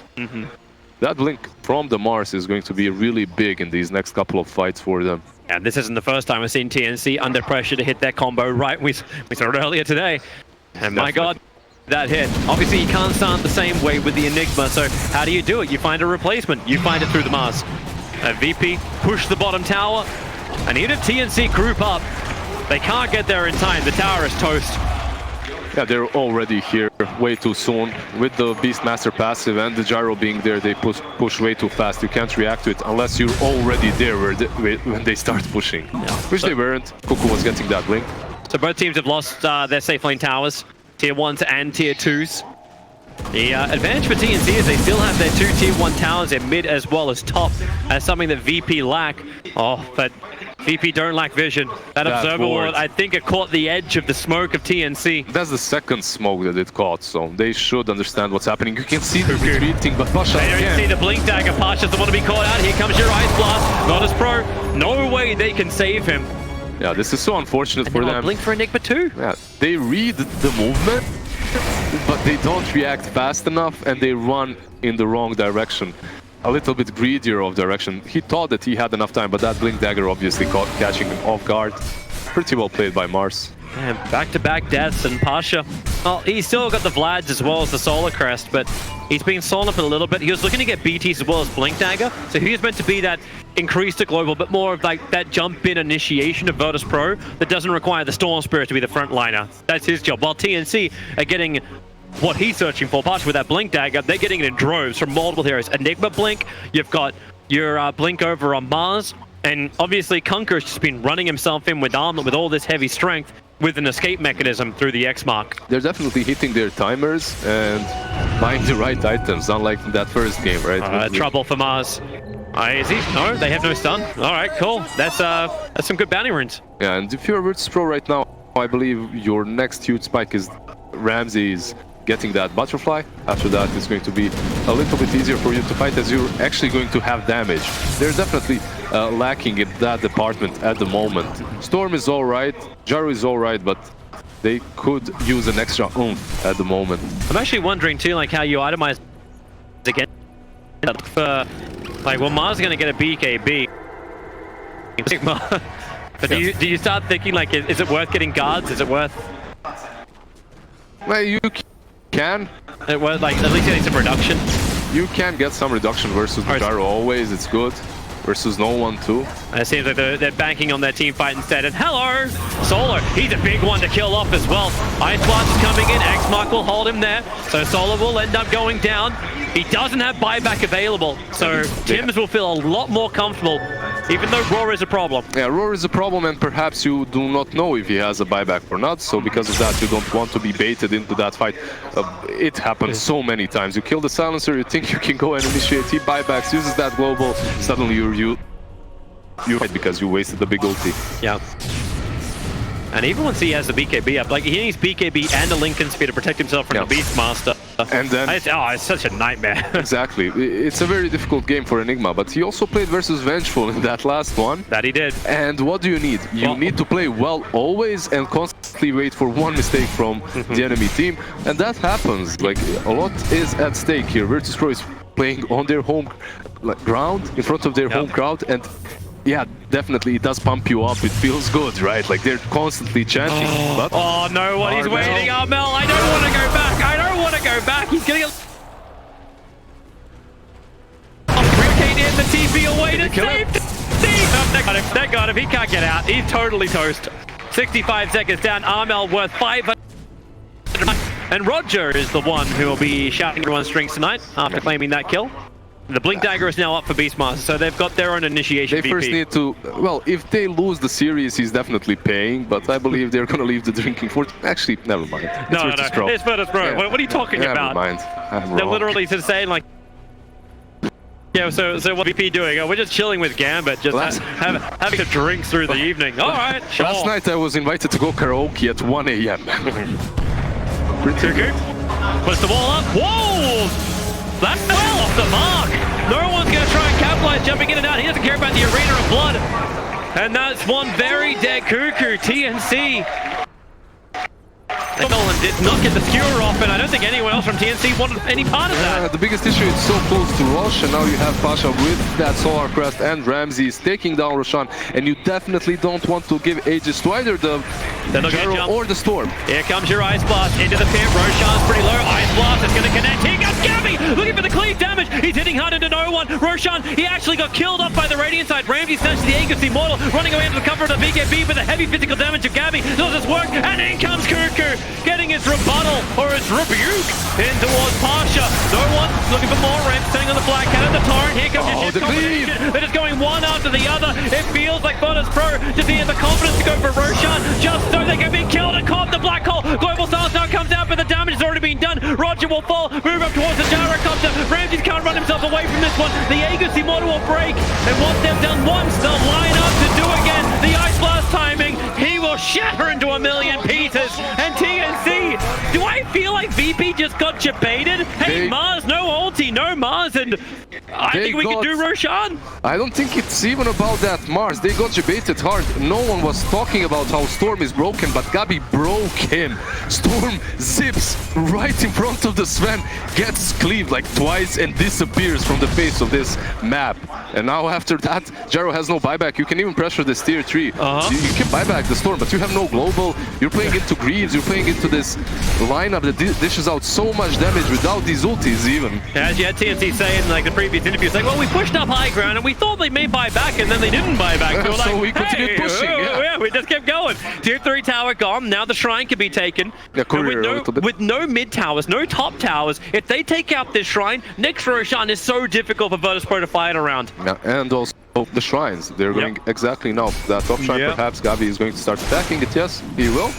That Blink from the Mars is going to be really big in these next couple of fights for them. And this isn't the first time I've seen TNC under pressure to hit that combo right. We saw it earlier today. And my God, that hit. Obviously, you can't start the same way with the Enigma, so how do you do it? You find a replacement. You find it through the Mars. VP push the bottom tower, and even if TNC group up, they can't get there in time. The tower is toast. Yeah, they're already here way too soon. With the Beastmaster passive and the Gyro being there, they push way too fast. You can't react to it unless you're already there when they start pushing. Which they weren't. Cuckoo was getting that Blink. So both teams have lost their safe lane towers. Tier 1s and Tier 2s. The advantage for TNC is they still have their 2 Tier 1 towers in mid as well as top, as something that VP lack. Oh, but VP don't lack vision. That Observer Ward, I think it caught the edge of the smoke of TNC. That's the second smoke that it caught, so they should understand what's happening. You can see the retreating, but Pasha They don't see the Blink Dagger. Pasha's the one to be caught out. Here comes your Ice Blast. Not as pro. No way they can save him. Yeah, this is so unfortunate for them. Blink for Enigma too. Yeah, they read the movement, but they don't react fast enough, and they run in the wrong direction. A little bit greedier of direction. He thought that he had enough time, but that Blink Dagger obviously caught, catching him off guard. Pretty well played by Mars. And back-to-back deaths, and Pasha, well, he's still got the Vlads as well as the Solar Crest, but he's been slowing up a little bit. He was looking to get BTs as well as Blink Dagger, so he was meant to be that increased to global, but more of like that jump-in initiation of Virtus.PRO that doesn't require the Storm Spirit to be the frontliner. That's his job, while TNC are getting what he's searching for. Pasha with that Blink Dagger, they're getting it in droves from multiple heroes. Enigma Blink, you've got your Blink over on Mars, and obviously Kunkka has just been running himself in with Armlet with all this heavy strength with an escape mechanism through the X mark. They're definitely hitting their timers and buying the right items, unlike that first game, right? Trouble for Mars. Is he? No, they have no stun. All right, cool. That's some good bounty runes. Yeah, and if you're Virtus.PRO right now, I believe your next huge spike is Ramsey's getting that butterfly. After that, it's going to be a little bit easier for you to fight, as you're actually going to have damage. They're definitely lacking in that department at the moment. Storm is alright, Gyro is alright, but they could use an extra oomph at the moment. I'm actually wondering too, like how you itemize again. Like, well, Mars is going to get a BKB. But do you start thinking, like, is it worth getting guards? Is it worth... Well, you can. It was like, at least getting some reduction. you can get some reduction versus the gyro always. It's good. Versus no one too. And it seems like they're banking on their team fight instead. And hello, Solar. He's a big one to kill off as well. Ice Blast is coming in. X-Mark will hold him there. So Solar will end up going down. He doesn't have buyback available. So Tims will feel a lot more comfortable, even though Roar is a problem. Yeah, Roar is a problem, and perhaps you do not know if he has a buyback or not. So because of that, you don't want to be baited into that fight. It happens so many times. You kill the silencer, you think you can go and initiate. He buybacks, uses that global. Suddenly you fight because you wasted the big ulti. Yeah. And even once he has the BKB up, like he needs BKB and a Lincoln Spear to protect himself from the Beastmaster. And then... it's such a nightmare. Exactly. It's a very difficult game for Enigma, but he also played versus Vengeful in that last one. That he did. And what do you need? You need to play well always and constantly wait for one mistake from the enemy team. And that happens. Like, a lot is at stake here. Virtus.PRO is playing on their home ground, in front of their home crowd, and yeah, definitely it does pump you up. It feels good, right? Like they're constantly chanting. But oh no, what he's waiting, Armel. I don't want to go back. I don't want to go back. He's getting a Ricade in the TP away to save Steve. They got him. He can't get out. He's totally toast. 65 seconds down. Armel worth 500. And Roger is the one who will be shouting everyone's strings tonight after claiming that kill. The Blink Dagger is now up for Beastmaster, so they've got their own initiation. They first need to... Well, if they lose the series, he's definitely paying, but I believe they're going to leave the drinking for... Actually, never mind. It's Virtus.PRO. It's Virtus.PRO. Yeah. What are you talking about? Never mind. They're literally just saying, like... Yeah, so what VP doing? Oh, we're just chilling with Gambit, just having a drink through the evening. All right, sure. Last night I was invited to go karaoke at 1 AM. Cuckoo puts the wall up. Whoa! That's well off the mark. No one's going to try and capitalize jumping in and out. He doesn't care about the arena of blood. And that's one very dead Cuckoo. TNC. Nolan did not get the skewer off, and I don't think anyone else from TNC wanted any part of that. The biggest issue is so close to Roshan, and now you have Pasha with that Solar Crest, and Ramsey is taking down Roshan, and you definitely don't want to give ages to either the Gyro or the Storm. Here comes your Ice Blast into the pit. Roshan's pretty low. Ice Blast is going to connect. Here comes Gabby looking for the cleave damage. He's hitting hard into no one. Roshan, he actually got killed off by the Radiant side. Ramsey snatches the Aegis Immortal, running away into the cover of the BKB with the heavy physical damage of Gabby. Does this work? And in comes Cuckoo, getting his rebuttal, or his rebuke, in towards Pasha. No one looking for more ramps, sitting on the Black Cat and the Torrent. Here comes your ship combination. They're just going one after the other. It feels like Virtus.PRO just need the confidence to go for Roshan, just so they can be killed and caught the Black Hole. Global Stance now comes out, but the damage has already been done. Roger will fall, move up towards the gyrocopter. Ramsey can't run himself away from this one. The Aegis Immortal will break, and once they've done once, they'll line up to do again. The Ice Blast timing, he will shatter into a million pieces. And TNC, do I feel like VP just got baited? Hey, Mars, no ulti, no Mars, and I think we can do Roshan. I don't think it's even about that, Mars. They got baited hard. No one was talking about how Storm is broken, but Gabi broke him. Storm zips right in front of the Sven, gets cleaved like twice and disappears from the face of this map. And now after that, Gyro has no buyback. You can even pressure this tier 3. You can buyback the Storm, but you have no global. You're playing into Greaves, you're playing into this lineup that dishes out so much damage without these ultis even. As you had TNC saying like the previous interviews, like, well, we pushed up high ground and we thought they may buy back, and then they didn't buy back. So, so like, we continued pushing. Yeah, we just kept going. Tier 3 tower gone. Now the shrine can be taken. Yeah, with no mid towers, no top towers, if they take out this shrine, next Roshan is so difficult for Virtus.PRO to fight around. Yeah, and also the shrines. They're going exactly now. That top shrine, perhaps Gabi is going to start attacking it. Yes, he will.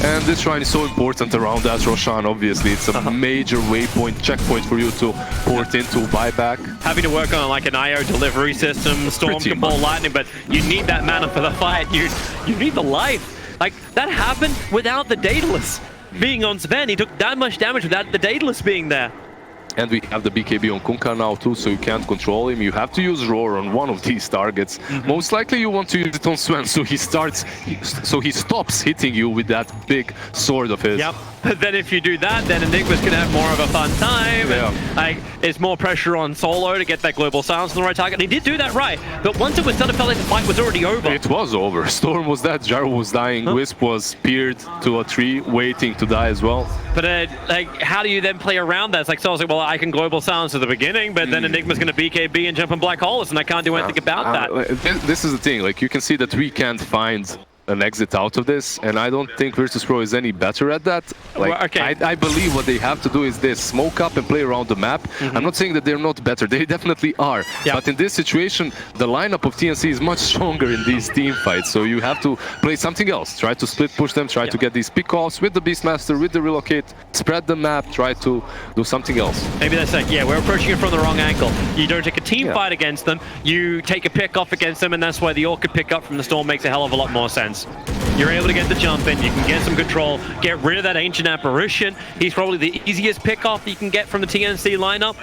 And this shrine is so important around that Roshan, obviously. It's a major waypoint, checkpoint for you to port into, buyback. Having to work on like an IO delivery system, Storm can ball lightning, but you need that mana for the fight. You need the life. Like, that happened without the Daedalus being on Sven. He took that much damage without the Daedalus being there. And we have the BKB on Kunkka now too, so you can't control him. You have to use Roar on one of these targets. Most likely you want to use it on Sven, so he stops hitting you with that big sword of his. Yep. But then if you do that, then Enigma's gonna have more of a fun time. Yeah. And, like, it's more pressure on Solo to get that global silence on the right target. And he did do that right, but once it was done, it felt like the fight was already over. It was over. Storm was dead, Gyro was dying, Wisp was speared to a tree, waiting to die as well. But like, how do you then play around that? It's like Solo's like, well, I can global silence at the beginning, but then Enigma's gonna BKB and jump in black holes, and I can't do anything about that. This is the thing, like you can see that we can't find an exit out of this, and I don't think Virtus.PRO is any better at that. Like, Well, okay. I believe what they have to do is this: smoke up and play around the map. I'm not saying that they're not better; they definitely are. Yeah. But in this situation, the lineup of TNC is much stronger in these team fights. So you have to play something else. Try to split push them. Try to get these pick-offs with the Beastmaster, with the relocate. Spread the map. Try to do something else. Maybe that's like, yeah, we're approaching it from the wrong angle. You don't take a team Yeah. fight against them, you take a pick off against them, and that's why the Orchid pick up from the Storm makes a hell of a lot more sense. You're able to get the jump in, you can get some control, get rid of that Ancient Apparition. He's probably the easiest pick off you can get from the TNC lineup.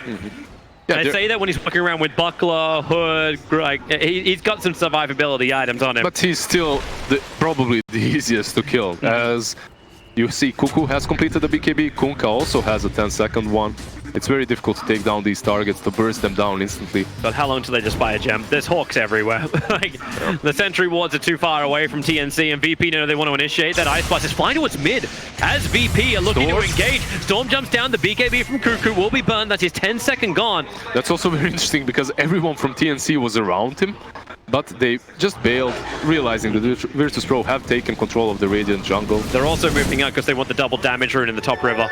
Yeah, I say that when he's walking around with Buckler, Hood, like, he's got some survivability items on him. But he's still probably the easiest to kill. As you see, Cuckoo has completed the BKB. Kunkka also has a 10-second one. It's very difficult to take down these targets, to burst them down instantly. But how long till they just buy a gem? There's hawks everywhere. Like, the sentry wards are too far away from TNC, and VP know they want to initiate that Ice Blast. Is flying towards mid as VP are looking to engage. Storm jumps down, the BKB from Cuckoo will be burned. That's his 10-second gone. That's also very interesting because everyone from TNC was around him, but they just bailed, realizing that Virtus.PRO have taken control of the Radiant jungle. They're also moving out because they want the double damage rune in the top river.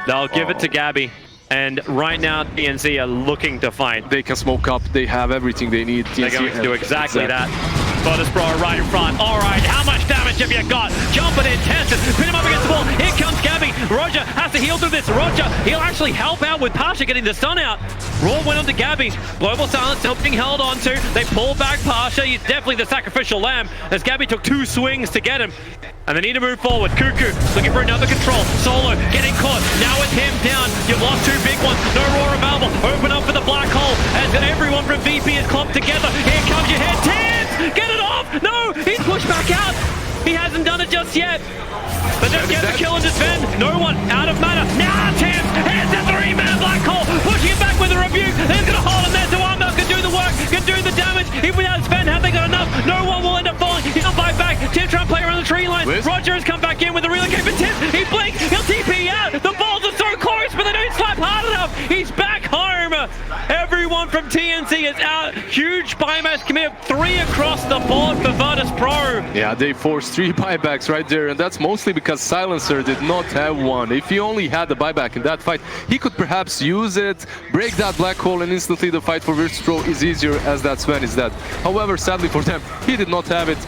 They'll give it to Gabby. And right now, TNC are looking to fight. They can smoke up, they have everything they need. They're going to do exactly that. Virtus.PRO right in front. All right, how much damage have you got? Jumping in, tested, pin him up against the wall. Here comes Gabby. Roger has to heal through this. Roger, he'll actually help out with Pasha getting the stun out. Raw went on to Gabby. Global silence still being held onto. They pull back Pasha. He's definitely the sacrificial lamb as Gabby took 2 swings to get him. And they need to move forward. Cuckoo looking for another control. Solo getting caught. Now it's him down. You've lost 2 big ones. No Raw available. Open up for the black hole as everyone from VP is clumped together. Here comes your head. TNC! Get it off! No! He's pushed back out. He hasn't done it just yet. But don't get the kill and defend. No one out of mana. Now TNC heads a 3-man black hole. Pushing it back with a rebuke. There's going to hold him there. So Armel can do the work. Can do the damage. Even without Sven, have they got enough? No one will end up falling. He'll fight back. Tim trying to play around the tree line. Roger has come back in with a relocate for Tim. He blinks. He'll TP out. The balls are so close, but they don't slap hard enough. He's back home. Everyone from TNC is out. Huge buyback commit. 3 across the board for Virtus.PRO. Yeah, they forced 3 buybacks right there, and that's mostly because Silencer did not have one. If he only had the buyback in that fight, he could perhaps use it, break that black hole, and instantly the fight for Virtus.PRO is easier as that Sven is dead. However, sadly for them, he did not have it.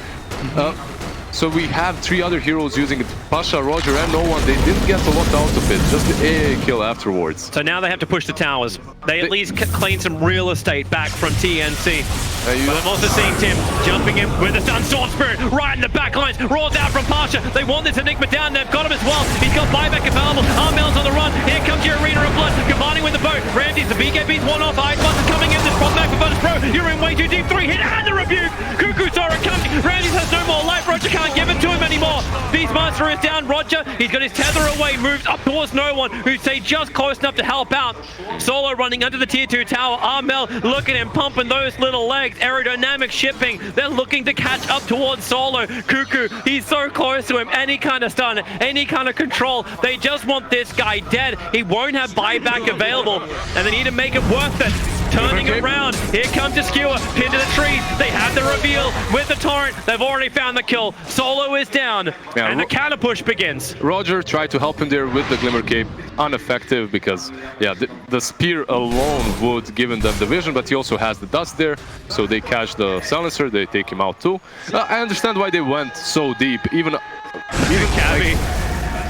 So we have 3 other heroes using it. Pasha, Roger, and no one. They didn't get a lot out of it. Just the AA kill afterwards. So now they have to push the towers. They at least clean some real estate back from TNC. But I'm also seeing Tim jumping in with a Sunstorm Spirit right in the back lines. Roars out from Pasha. They want this Enigma down. They've got him as well. He's got buyback available. Armel's on the run. Here comes your Arena of Blood. Combining with the boat. Ramsey's the BKB's one off. Ice Blast is coming in. This front back for Virtus.PRO. You're in way too deep. 3 hit and the rebuke. Cuckoo saw it coming. Ramsey has no more life. Roger can't give it to him anymore. Beastmaster is down. Roger, he's got his tether away. Moves up towards no one who stayed just close enough to help out. Solo running under the tier 2 tower. Armel looking and pumping those little legs. Aerodynamic shipping. They're looking to catch up towards Solo. Cuckoo, he's so close to him. Any kind of stun, any kind of control. They just want this guy dead. He won't have buyback available, and they need to make it worth it. Turning around. Here comes the skewer. Pinned to the trees. They have the reveal with the torrent. They've already found the kill. Solo is down, and the counter push begins. Roger tried to help him there with the Glimmer Cape. Ineffective because, yeah, the spear alone would give them the vision, but he also has the dust there. So they catch the Silencer. They take him out too. I understand why they went so deep. Even Gabby.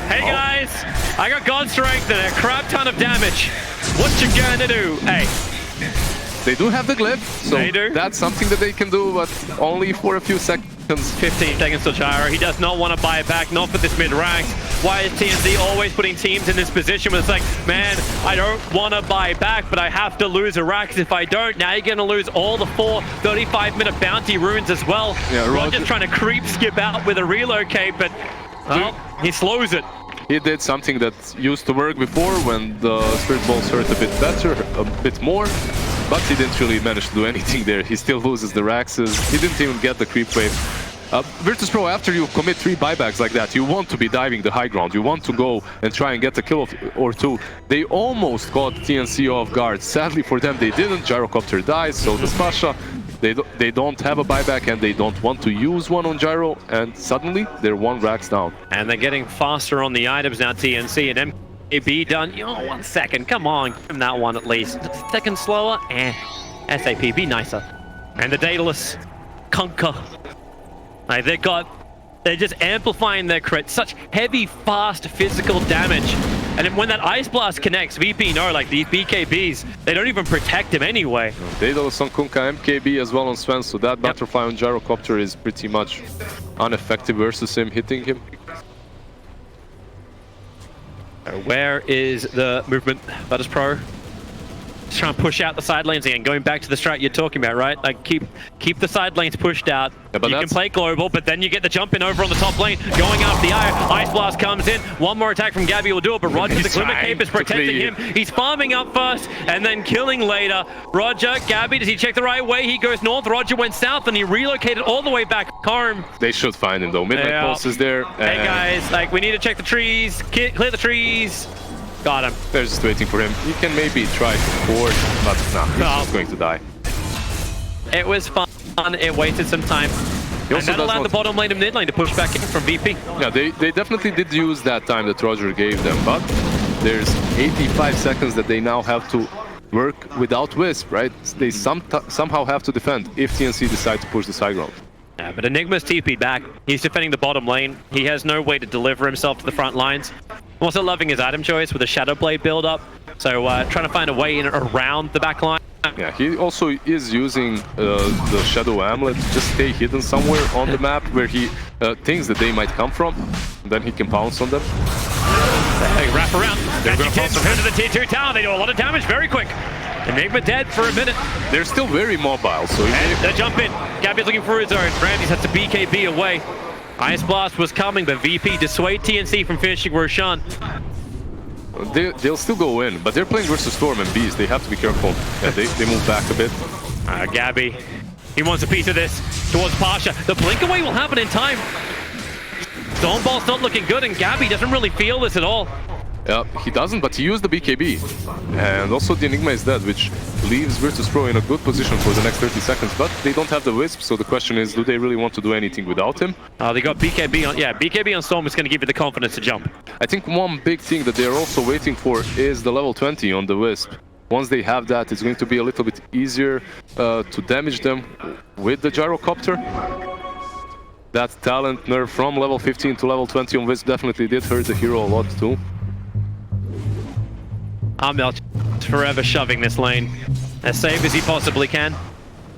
Hey guys, I got God Strength and a crap ton of damage. What you gonna do? Hey. They do have the glyph, so They do. that's something that they can do, but only for a few seconds. 15 seconds to Gyro. He does not want to buy it back, not for this mid-rank. Why is TNC always putting teams in this position where it's like, man, I don't want to buy back, but I have to lose a rack. If I don't, now you're going to lose all the 4 35-minute bounty runes as well. Yeah, Roger's trying to creep skip out with a relocate, but well, he slows it. He did something that used to work before when the Spirit Balls hurt a bit better, a bit more, but he didn't really manage to do anything there. He still loses the Raxes. He didn't even get the creep wave. Virtus.PRO, after you commit 3 buybacks like that, you want to be diving the high ground. You want to go and try and get a kill or two. They almost caught TNC off guard. Sadly for them, they didn't. Gyrocopter dies, so does Pasha. They don't have a buyback and they don't want to use one on Gyro, and suddenly they're 1 Rax down. And they're getting faster on the items now, TNC, and MKB done. 1 second, come on, give him that one at least. A second slower, SAP, be nicer. And the Daedalus conquer. Like, they're just amplifying their crit. Such heavy, fast, physical damage. And then when that Ice Blast connects, VP know, like these BKBs, they don't even protect him anyway. Daedalus on Kunkka, MKB as well on Sven, so that butterfly on Gyrocopter is pretty much ineffective versus him hitting him. Where is the movement? Virtus.PRO just trying to push out the side lanes again, going back to the strat you're talking about, right? Like keep the side lanes pushed out. Yeah, you can play global, but then you get the jump in over on the top lane, going after the Ice Blast comes in. One more attack from Gabby will do it, but Roger, the Glimmer Cape is protecting him. He's farming up first and then killing later. Roger, Gabby, does he check the right way? He goes north. Roger went south and he relocated all the way back home. They should find him though. Midnight Pulse is there. Hey guys, like we need to check the trees, clear the trees. Got him. They're just waiting for him. He can maybe try to force, but no, he's just going to die. It was fun. It wasted some time. And that allowed the bottom lane and mid lane to push back in from VP. Yeah, they definitely did use that time that Roger gave them, but there's 85 seconds that they now have to work without Wisp, right? They somehow have to defend if TNC decide to push the side ground. Yeah, but Enigma's TP'd back. He's defending the bottom lane. He has no way to deliver himself to the front lines. I'm also loving his item choice with a Shadow Blade build up. So trying to find a way in around the back line. Yeah, he also is using the Shadow Amulet to just stay hidden somewhere on the map where he thinks that they might come from. Then he can pounce on them. They wrap around. They're going to the tier 2 tower. They do a lot of damage very quick. Enigma dead for a minute. They're still very mobile, so... And they jump in. Gabby's looking for his own. Randy's has to BKB away. Ice Blast was coming, but VP dissuade TNC from finishing Roshan. They'll still go in, but they're playing versus Storm and Beast. They have to be careful. Yeah, they move back a bit. Gabby, he wants a piece of this towards Pasha. The blink away will happen in time. Stormball's not looking good, and Gabby doesn't really feel this at all. Yeah, he doesn't, but he used the BKB. And also the Enigma is dead, which leaves Virtus.PRO in a good position for the next 30 seconds. But they don't have the Wisp, so the question is, do they really want to do anything without him? They got BKB on, BKB on Storm is going to give you the confidence to jump. I think one big thing that they're also waiting for is the level 20 on the Wisp. Once they have that, it's going to be a little bit easier to damage them with the Gyrocopter. That talent nerf from level 15 to level 20 on Wisp definitely did hurt the hero a lot too. Amel forever shoving this lane as safe as he possibly can.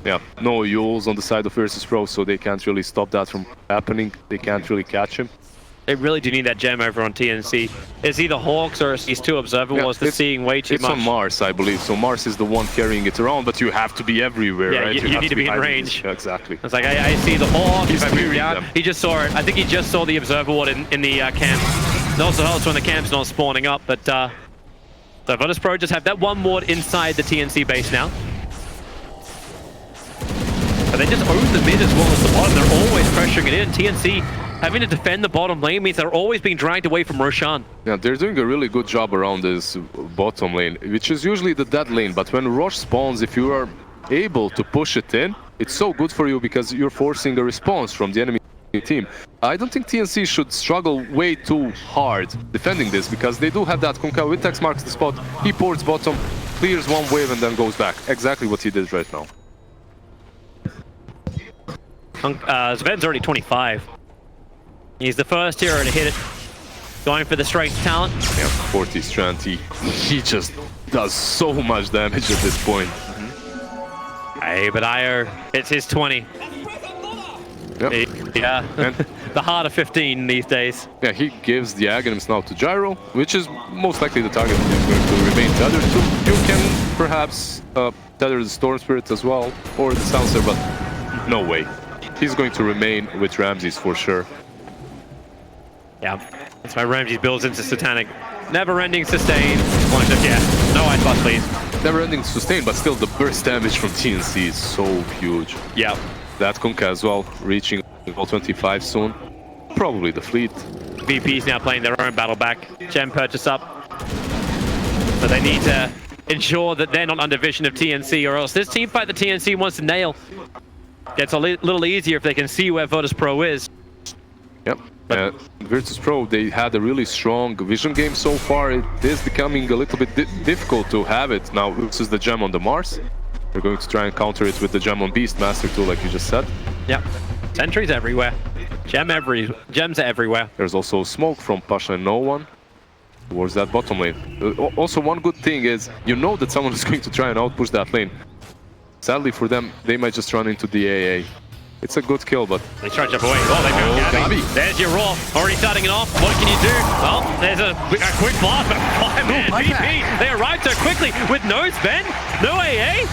Yeah, no Yules on the side of Virtus.PRO, so they can't really stop that from happening. They can't really catch him. They really do need that gem over on TNC. It's either Hawks or these 2 Observer Walls that's seeing way too much. It's on Mars, I believe. So Mars is the one carrying it around, but you have to be everywhere, right? You need to be in range. Yeah, exactly. It's like, I see the Hawk. He's down. He just saw it. I think he just saw the Observer Ward in the camp. It also helps when the camp's not spawning up, but... So Virtus.PRO just have that one ward inside the TNC base now. But they just own the mid as well as the bottom. They're always pressuring it in. TNC having to defend the bottom lane means they're always being dragged away from Roshan. Yeah, they're doing a really good job around this bottom lane, which is usually the dead lane. But when Rosh spawns, if you are able to push it in, it's so good for you because you're forcing a response from the enemy team. I don't think TNC should struggle way too hard defending this because they do have that Kunkka with Tex marks the spot. He ports bottom, clears one wave and then goes back. Exactly what he did right now. Sven's already 25. He's the first hero to hit it. Going for the strength talent. Yeah, 40 strength. He just does so much damage at this point. Hey, but Io, it's his 20. Yep. Yeah, the heart of 15 these days. Yeah, he gives the Aghanims now to Gyro, which is most likely the target that is going to remain tethered to. You can perhaps tether the Storm Spirit as well, or the Silencer, but no way. He's going to remain with Ramses for sure. Yeah. That's why Ramsey builds into Satanic. Never-ending sustain. Long shot, yeah. No ice boss, please. Never-ending sustain, but still the burst damage from TNC is so huge. Yeah. That Kunkka as well, reaching level 25 soon. Probably the fleet. VP's now playing their own battle back. Gem purchase up. So they need to ensure that they're not under vision of TNC, or else this team fight the TNC wants to nail gets a little easier if they can see where Virtus.PRO is. Yep. Virtus.PRO, they had a really strong vision game so far. It is becoming a little bit difficult to have it. Now, this is the gem on the Mars. They're going to try and counter it with the gem on Beastmaster too, like you just said. Yep. Sentries everywhere. Gems are everywhere. There's also smoke from Pasha and No One towards that bottom lane. Also, one good thing is, you know that someone is going to try and outpush that lane. Sadly for them, they might just run into the AA. It's a good kill, but... They try to jump away. Oh, they moved Gabby. There's your raw. Already starting it off. What can you do? Well, there's a quick blast, but fireman VP. They arrived so quickly with no spend, no AA.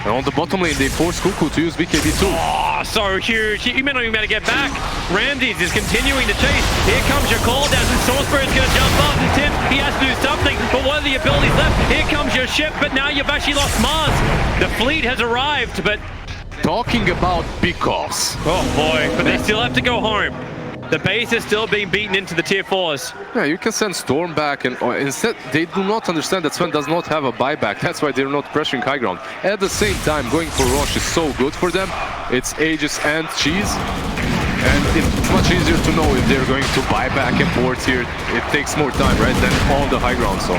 And on the bottom lane, they force Cuckoo to use BKB too. Oh, so huge. He may not even be able to get back. Ramses is continuing to chase. Here comes your call down. Soul Spirit's going to jump up. Tim, he has to do something, but what are the abilities left? Here comes your ship, but now you've actually lost Mars. The fleet has arrived, but... Talking about because. Oh boy, but they still have to go home. The base is still being beaten into the tier 4s. Yeah, you can send Storm back, and instead they do not understand that Sven does not have a buyback. That's why they're not pressuring high ground. At the same time, going for Rosh is so good for them. It's Aegis and Cheese. And it's much easier to know if they're going to buy back and forth here. It takes more time, right, than on the high ground, so...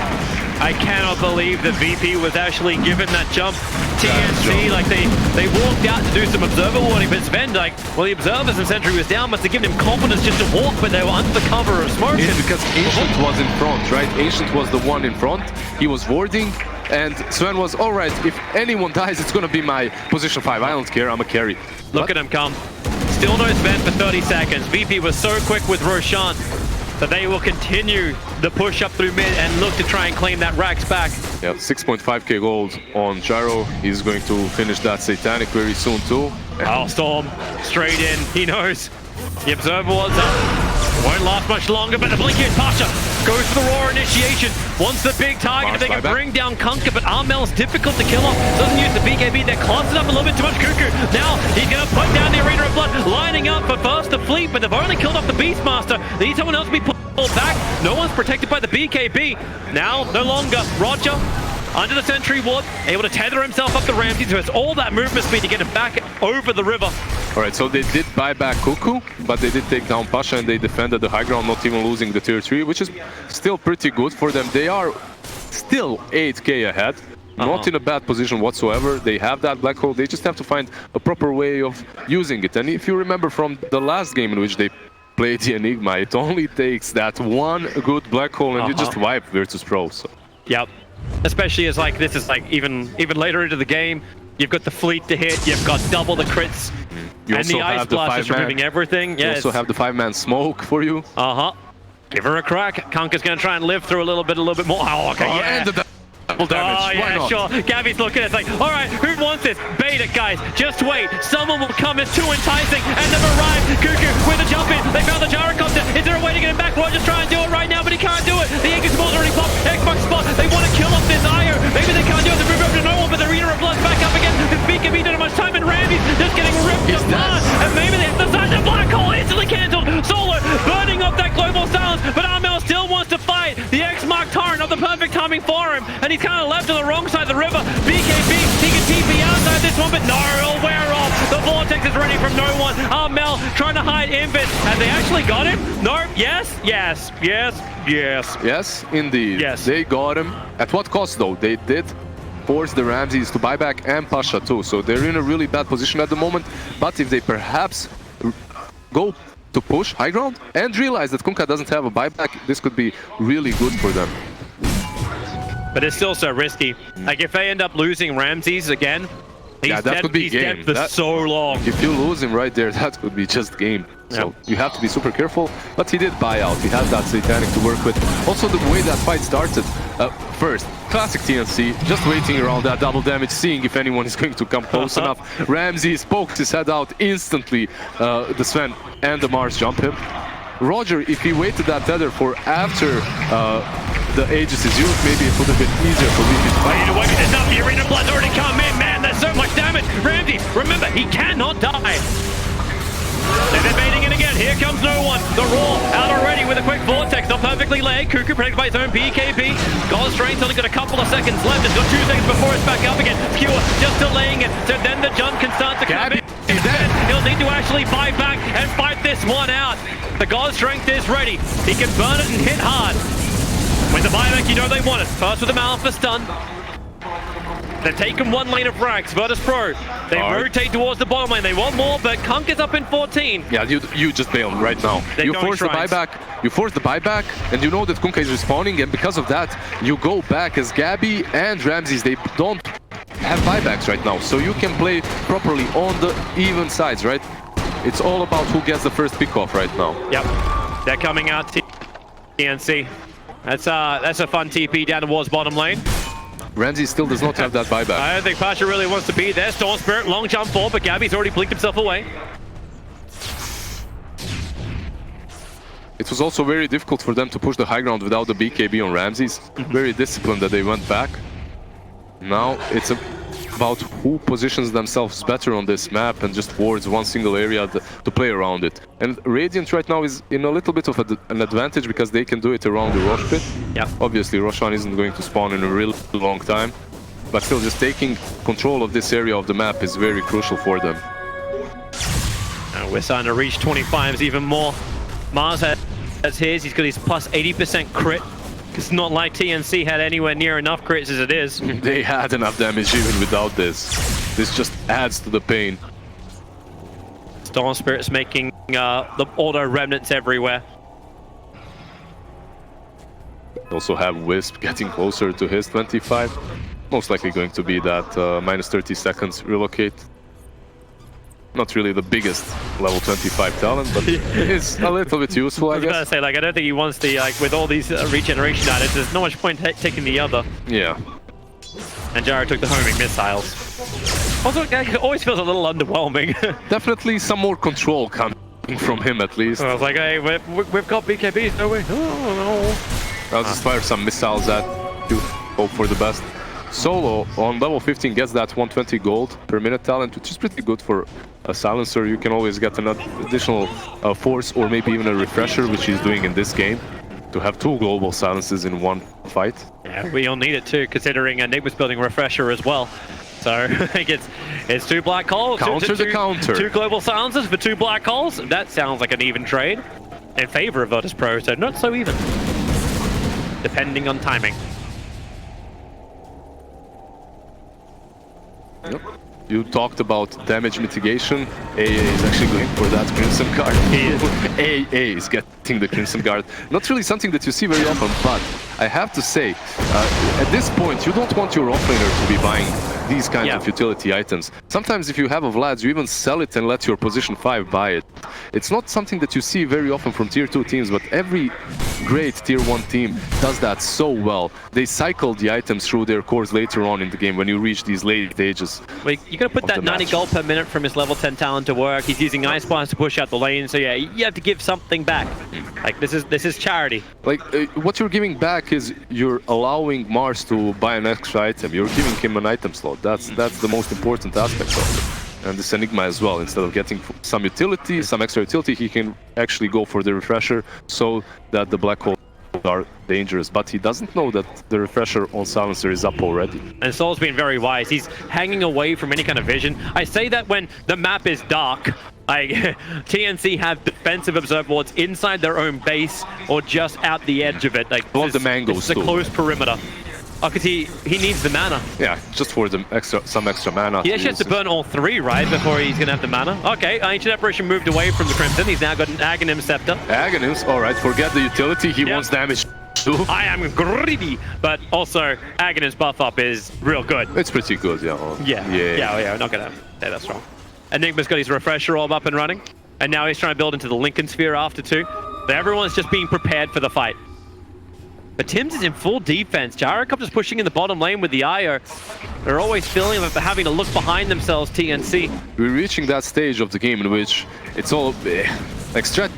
I cannot believe the VP was actually given that jump. TNC, like they walked out to do some observer warning, but Sven, like, well, the observers and Sentry was down, must have given him confidence just to walk, but they were under the cover of smoke. It's because Ancient was in front, right? Ancient was the one in front. He was warding, and Sven was, all right, if anyone dies, it's going to be my position 5. I don't care, I'm a carry. Look at him come. Still no Sven for 30 seconds. VP was so quick with Roshan that they will continue the push up through mid and look to try and claim that Rax back. Yeah, 6.5k gold on Gyro. He's going to finish that Satanic very soon too. Oh, Storm, straight in, he knows. The Observer was up. Won't last much longer, but the Blinky and Pasha goes for the raw initiation. Wants the big target if they can bring down Kunkka, but Armel's difficult to kill off. Doesn't use the BKB, they're clustered up a little bit too much. Cuckoo, now he's gonna put down the Arena of Blood, lining up for first the fleet, but they've only killed off the Beastmaster. They need someone else to be pulled back. No one's protected by the BKB. Now, no longer, Roger, under the Sentry Ward, able to tether himself up the Ramsey, so it's all that movement speed to get him back over the river. Alright, so they did buy back Cuckoo, but they did take down Pasha and they defended the high ground, not even losing the tier 3, which is still pretty good for them. They are still 8k ahead, not in a bad position whatsoever. They have that black hole, they just have to find a proper way of using it. And if you remember from the last game in which they played the Enigma, it only takes that one good black hole and you just wipe Virtus.PRO. So. Yep. Especially as like this is like even later into the game, you've got the fleet to hit, you've got double the crits, and the Ice Blast is removing everything. You also have the 5-man smoke for you. Give her a crack. Kunkka's gonna try and live through a little bit more. Oh, okay, yeah. Double damage. Oh, yeah, sure. Gabby's looking at it, it's like, all right, who wants this? Bait it, guys. Just wait. Someone will come. It's too enticing. And they've arrived. Cuckoo with a jump in. They found the gyrocopter. Is there a way to get him back? Roger's trying to do it right now, but he can't do it. The Aegis ball's already popped. Xbox spot. They want to kill off this IO. Maybe they can't do it. They move up to no one, but the Arena of Blood's back up again. This BKB don't have much time, and Randy's just getting ripped apart. And maybe they have to decide the black hole instantly cancelled. Solo burning up that global silence, but Armel still wants to fight. The X-Mark Torrent of the perfect timing for him, and he's kind of left on the wrong side of the river. BKB, he can TP outside this one, but no, it'll wear off. The Vortex is ready from No One. Armel trying to hide Invis. Have they actually got him? No, yes, indeed. Yes. They got him. At what cost though? They did force the Ramses to buy back and Pasha too, so they're in a really bad position at the moment. But if they perhaps go to push high ground and realize that Kunkka doesn't have a buyback, this could be really good for them. But it's still so risky. Like if they end up losing Ramses again, he's dead for so long. If you lose him right there, that could be just game. So you have to be super careful. But he did buy out. He had that Satanic to work with. Also, the way that fight started, first, classic TNC, just waiting around that double damage, seeing if anyone is going to come close enough. Ramses pokes his head out instantly. The Sven and the Mars jump him. Roger, if he waited that tether for after the Aegis is used, maybe it would have been easier for Leafy to fight. Wait, enough. The arena blood's already come in, man. There's so much damage. Ramsey, remember, he cannot die. They're debating it again. Here comes no one. The Raw out already with a quick vortex. Not perfectly laid. Cuckoo protected by his own BKB. God's Strength's only got a couple of seconds left. It's got 2 seconds before it's back up again. Pure just delaying it. So then the jump can start to come in. He'll need to actually fight back and fight this one out. The God's Strength is ready. He can burn it and hit hard. With the buyback, you know they want it. First with the Malphite stun. They're taking one lane of frags. Virtus.PRO. They rotate towards the bottom lane. They want more, but Kunk is up in 14. Yeah, you just bail right now. You force the buyback. You force the buyback, and you know that Kunkka is respawning, and because of that, you go back as Gabby and Ramses. They don't have buybacks right now, so you can play properly on the even sides, right? It's all about who gets the first pick off right now. Yep, they're coming out. TNC. That's a fun TP down towards bottom lane. Ramsey still does not have that buyback. I don't think Pasha really wants to be there. Storm Spirit, long jump forward, but Gabby's already blinked himself away. It was also very difficult for them to push the high ground without the BKB on Ramses. Very disciplined that they went back. Now it's about who positions themselves better on this map and just wards one single area to play around it. And Radiant right now is in a little bit of an advantage because they can do it around the Rosh pit. Yeah. Obviously, Roshan isn't going to spawn in a real long time, but still just taking control of this area of the map is very crucial for them. And we're starting to reach 25s even more. Mars has his. He's got his plus 80% crit. It's not like TNC had anywhere near enough crits as it is. They had enough damage even without this. This just adds to the pain. Storm Spirit's making the auto remnants everywhere. Also have Wisp getting closer to his 25. Most likely going to be that minus 30 seconds relocate. Not really the biggest level 25 talent, but it's a little bit useful, I guess. I was gonna say, like, I don't think he wants the, like, with all these regeneration items, there's not much point taking the other. Yeah. And Jaro took the homing missiles. Also, it always feels a little underwhelming. Definitely some more control coming from him, at least. I was like, hey, we've got BKBs, no way. I'll just fire some missiles at you, hope for the best. Solo on level 15 gets that 120 gold per minute talent, which is pretty good for a silencer. You can always get an additional force or maybe even a refresher, which he's doing in this game, to have 2 global silences in one fight. Yeah, we all need it too, considering Nick was building a refresher as well. So I think it's 2 black holes. Counter the counter. 2 global silencers for 2 black holes. That sounds like an even trade in favor of Virtus.PRO, so not so even, depending on timing. Yep. You talked about damage mitigation. AA is actually going for that Crimson Guard. AA is getting the Crimson Guard. Not really something that you see very often, but I have to say, at this point, you don't want your offlaner to be buying these kinds of utility items. Sometimes if you have a Vlad, you even sell it and let your position 5 buy it. It's not something that you see very often from tier 2 teams, but every great tier 1 team does that so well. They cycle the items through their cores later on in the game when you reach these late stages. Well, you got to put that 90 gold per minute from his level 10 talent to work. He's using Ice Blast to push out the lane, so yeah, you have to give something back. Like, this is charity. Like, what you're giving back is you're allowing Mars to buy an extra item. You're giving him an item slot. That's the most important aspect of it. And this Enigma as well. Instead of getting some utility, some extra utility, he can actually go for the refresher so that the black holes are dangerous. But he doesn't know that the refresher on Silencer is up already. And Soul's been very wise. He's hanging away from any kind of vision. I say that when the map is dark. Like, TNC have defensive observer boards inside their own base or just out the edge of it. Like, the mangoes it's a close perimeter. Oh, because he needs the mana. Yeah, just for the some extra mana. He actually has to burn all 3, right, before he's going to have the mana. Okay, Ancient Apparition moved away from the Crimson. He's now got an Aghanim Scepter. Aghanims, alright, forget the utility. He wants damage too. I am greedy, but also Aghanim's buff up is real good. It's pretty good, yeah. Yeah, not going to say that's wrong. Enigma's got his refresher orb up and running, and now he's trying to build into the Lincoln Sphere after 2. But everyone's just being prepared for the fight. But Tim's is in full defense. Gyrocopter's pushing in the bottom lane with the IO. They're always feeling like they're having to look behind themselves, TNC. We're reaching that stage of the game in which it's all like strategy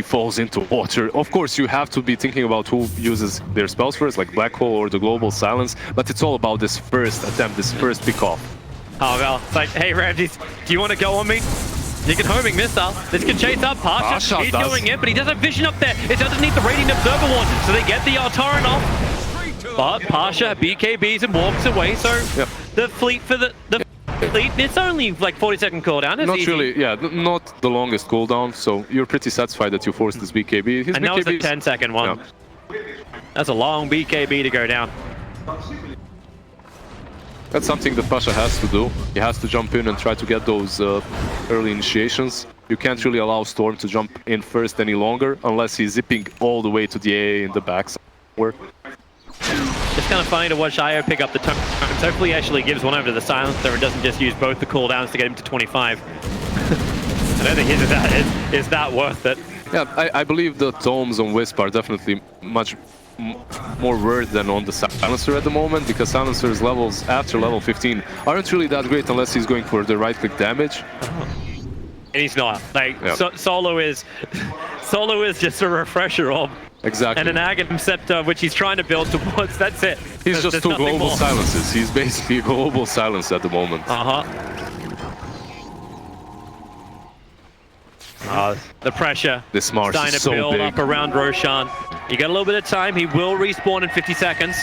falls into water. Of course, you have to be thinking about who uses their spells first, like Black Hole or the Global Silence, but it's all about this first attempt, this first pick-off. Oh, well, it's like, hey, Ramses, do you want to go on me? You can homing missile. This can chase up Pasha. He's going in, but he does have vision up there. It's underneath the Radiant Observer Ward, so they get the torrent off. But Pasha BKBs and walks away, so the fleet for the fleet, it's only like 40-second cooldown. It's not easy. really, yeah, not the longest cooldown, so you're pretty satisfied that you forced this BKB. His and that was a 10-second one. Yeah. That's a long BKB to go down. That's something that Pasha has to do. He has to jump in and try to get those early initiations. You can't really allow Storm to jump in first any longer unless he's zipping all the way to the AA in the back somewhere. It's kind of funny to watch IO pick up the turns. Hopefully he actually gives one over to the Silencer and doesn't just use both the cooldowns to get him to 25. I don't think is that worth it. Yeah, I believe the tomes on Wisp are definitely much more worth than on the Silencer at the moment, because Silencer's levels after level 15 aren't really that great unless he's going for the right-click damage. And he's not. Like, Solo is just a refresher orb. Exactly. And an Aghanim Scepter, which he's trying to build towards. That's it. He's just two global silences. He's basically a global silence at the moment. The pressure. This Mars starting is to so build big. up around Roshan. You got a little bit of time. He will respawn in 50 seconds.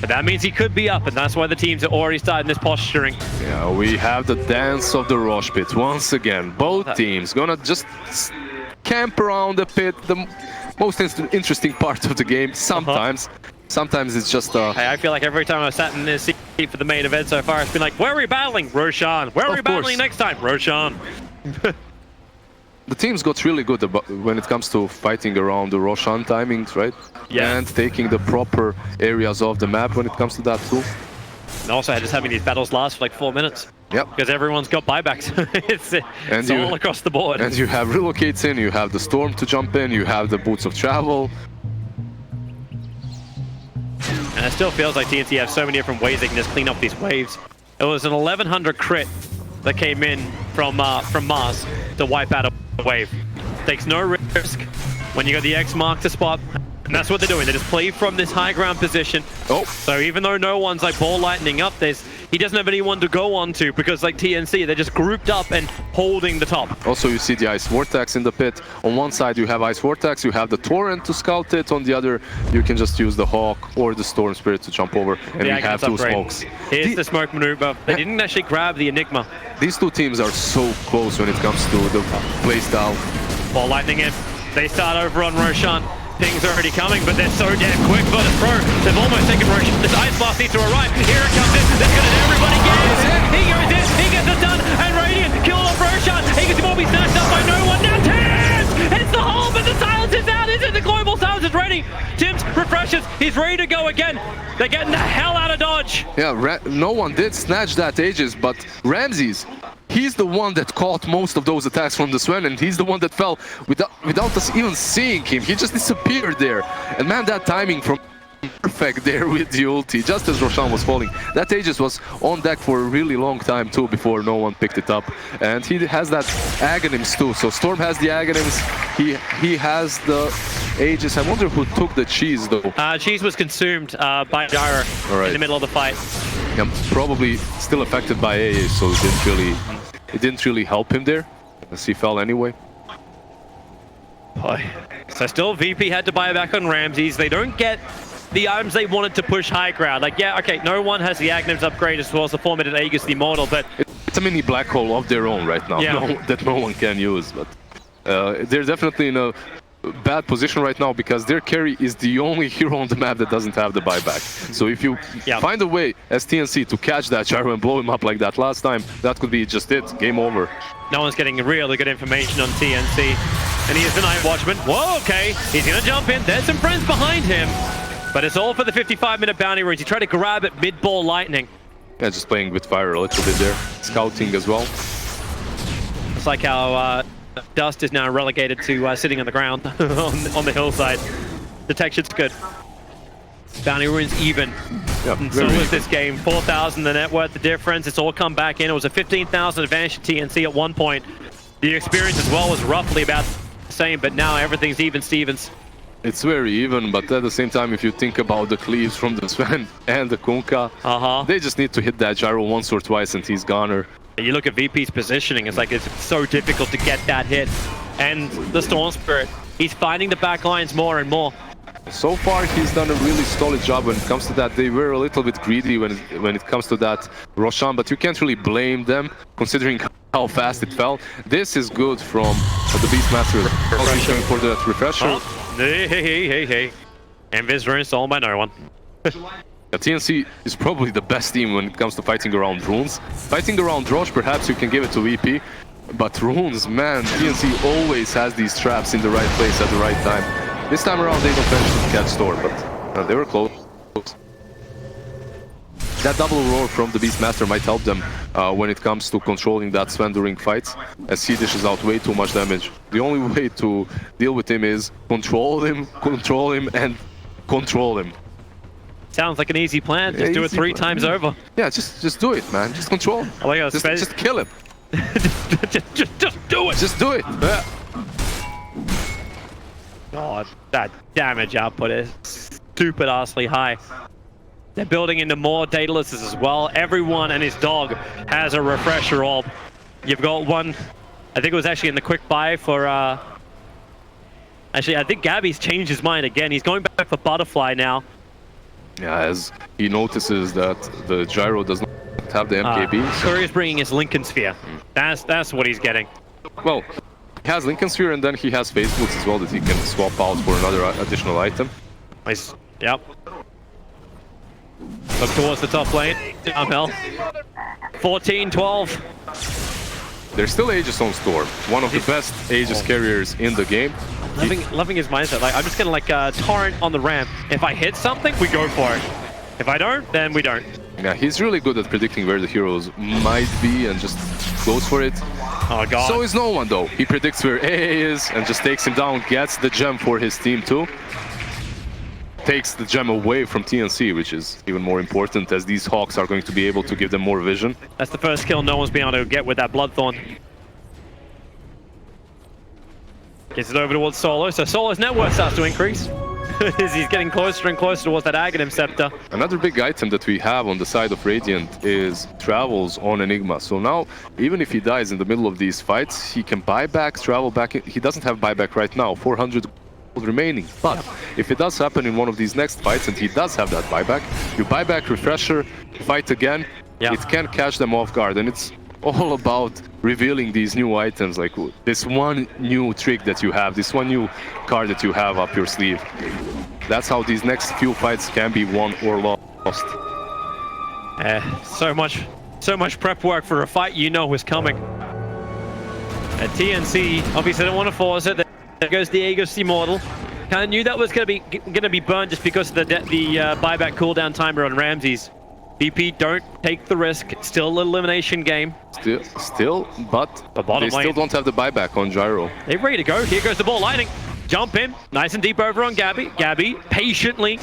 But that means he could be up, and that's why the teams are already starting this posturing. Yeah, we have the dance of the Rosh Pit once again. Both teams gonna just camp around the pit. The most interesting part of the game. Sometimes it's just Hey, I feel like every time I've sat in this seat for the main event so far, it's been like, where are we battling? Roshan. Where are we battling next time? Roshan. The teams got really good when it comes to fighting around the Roshan timings, right? Yeah. And taking the proper areas of the map when it comes to that too. And also just having these battles last for like 4 minutes. Yep. Because everyone's got buybacks. it's all across the board. And you have relocates in, you have the Storm to jump in, you have the Boots of Travel. And it still feels like TNC have so many different ways they can just clean up these waves. It was an 1100 crit that came in from Mars to wipe out a wave. Takes no risk when you got the X mark to spot. And that's what they're doing. They just play from this high ground position. So even though no one's like ball lightning up, he doesn't have anyone to go on to, because like TNC, they're just grouped up and holding the top. Also, you see the Ice Vortex in the pit. On one side, you have Ice Vortex, you have the Torrent to scout it. On the other, you can just use the Hawk or the Storm Spirit to jump over. And we have two smokes. Here's the smoke maneuver. They didn't actually grab the Enigma. These two teams are so close when it comes to the playstyle. Ball lightning in. They start over on Roshan. Ping's already coming, but they're so damn quick. Virtus.PRO, they've almost taken Roshan. This Ice Blast needs to arrive. Here it comes in. They're gonna everybody get it. He goes in. He gets it done. And Radiant kill off Roshan. He gets more be snatched up by no one. Now Tims! It's the hole, but the silence is out. Is it? The global silence is ready. Tims refreshes. He's ready to go again. They're getting the hell out of dodge. Yeah, no one did snatch that Aegis, but Ramses, he's the one that caught most of those attacks from the Sven, and he's the one that fell without us even seeing him. He just disappeared there. And man, that timing from perfect there with the ulti, just as Roshan was falling. That Aegis was on deck for a really long time too before no one picked it up. And he has that Aghanims too. So Storm has the Aghanims, he has the Aegis. I wonder who took the cheese though. Cheese was consumed by Gyro in the middle of the fight. Yeah, probably still affected by AA, so it didn't really help him there, as he fell anyway. Boy. So still VP had to buy back on Ramses. They don't get the items they wanted to push high ground. Like, yeah, okay, no one has the Aghanims upgrade as well as the 4-minute Aegis the Immortal, but it's a mini black hole of their own right now, that no one can use. But they're definitely in a bad position right now, because their carry is the only hero on the map that doesn't have the buyback. So if you find a way as TNC to catch that Gyro and blow him up like that last time, that could be just it. Game over. No one's getting really good information on TNC. And he is the Night Watchman. Whoa, okay. He's going to jump in. There's some friends behind him. But it's all for the 55-minute bounty race. He tried to grab it mid-ball lightning. Yeah, just playing with fire a little bit there. Scouting as well. It's like how Dust is now relegated to sitting on the ground on the hillside. Detection's good. Bounty ruins even. And so was this game. 4,000 the net worth, the difference. It's all come back in. It was a 15,000 advantage to TNC at one point. The experience as well was roughly about same, but now everything's even Stevens. It's very even, but at the same time, if you think about the cleaves from the Sven and the Kunkka, they just need to hit that gyro once or twice and he's goner. You look at VP's positioning, it's like it's so difficult to get that hit. And the Storm Spirit, he's finding the back lines more and more. So far, he's done a really solid job when it comes to that. They were a little bit greedy when it comes to that Roshan, but you can't really blame them considering how fast it fell. This is good from the Beastmaster. He's going for that refresher. Oh, hey. Invis rune stolen by no one. TNC is probably the best team when it comes to fighting around runes. Fighting around Rosh, perhaps you can give it to VP. But runes, man, TNC always has these traps in the right place at the right time. This time around, they don't manage to catch Storm, but they were close. That double roar from the Beastmaster might help them when it comes to controlling that Sven during fights, as he dishes out way too much damage. The only way to deal with him is control him, and control him. Sounds like an easy plan. Just do it 3 times over. Yeah, just do it, man. Just control. Just kill him. just do it. Just do it. Yeah. God, that damage output is stupid-assly high. They're building into more Datalists as well. Everyone and his dog has a refresher orb. You've got one, I think it was actually in the quick buy for... Actually, I think Gabby's changed his mind again. He's going back for Butterfly now. Yeah, as he notices that the gyro does not have the MKB. Courier's bringing his Lincoln Sphere. That's what he's getting. Well, he has Lincoln Sphere and then he has Phase Boots as well that he can swap out for another additional item. Nice. Yep. Look towards the top lane. Downhill. 14-12. There's still Aegis on Storm. One of the best Aegis carriers in the game. Loving his mindset. Like, I'm just gonna like torrent on the ramp. If I hit something, we go for it. If I don't, then we don't. Yeah, he's really good at predicting where the heroes might be and just goes for it. Oh god. So is no one though. He predicts where AA is and just takes him down, gets the gem for his team too. Takes the gem away from TNC, which is even more important as these Hawks are going to be able to give them more vision. That's the first kill no one's been able to get with that Bloodthorn. Gets it over towards Solo, so Solo's net worth starts to increase as he's getting closer and closer towards that Aghanim Scepter. Another big item that we have on the side of Radiant is travels on Enigma. So now, even if he dies in the middle of these fights, he can buy back, travel back. He doesn't have buyback right now, 400 gold remaining. But if it does happen in one of these next fights, and he does have that buyback, you buy back, refresher, fight again, it can catch them off guard. And it's all about revealing these new items, like this one new trick that you have, this one new card that you have up your sleeve. That's how these next few fights can be won or lost. So much prep work for a fight you know is coming. TNC obviously don't want to force it. There goes the Aegis Immortal. Kind of knew that was gonna be burned just because of the buyback cooldown timer on Ramses. VP don't take the risk. Still elimination game. Still, but they still don't have the buyback on Gyro. They're ready to go. Here goes the ball lightning. Jump in, nice and deep over on Gabby. Gabby patiently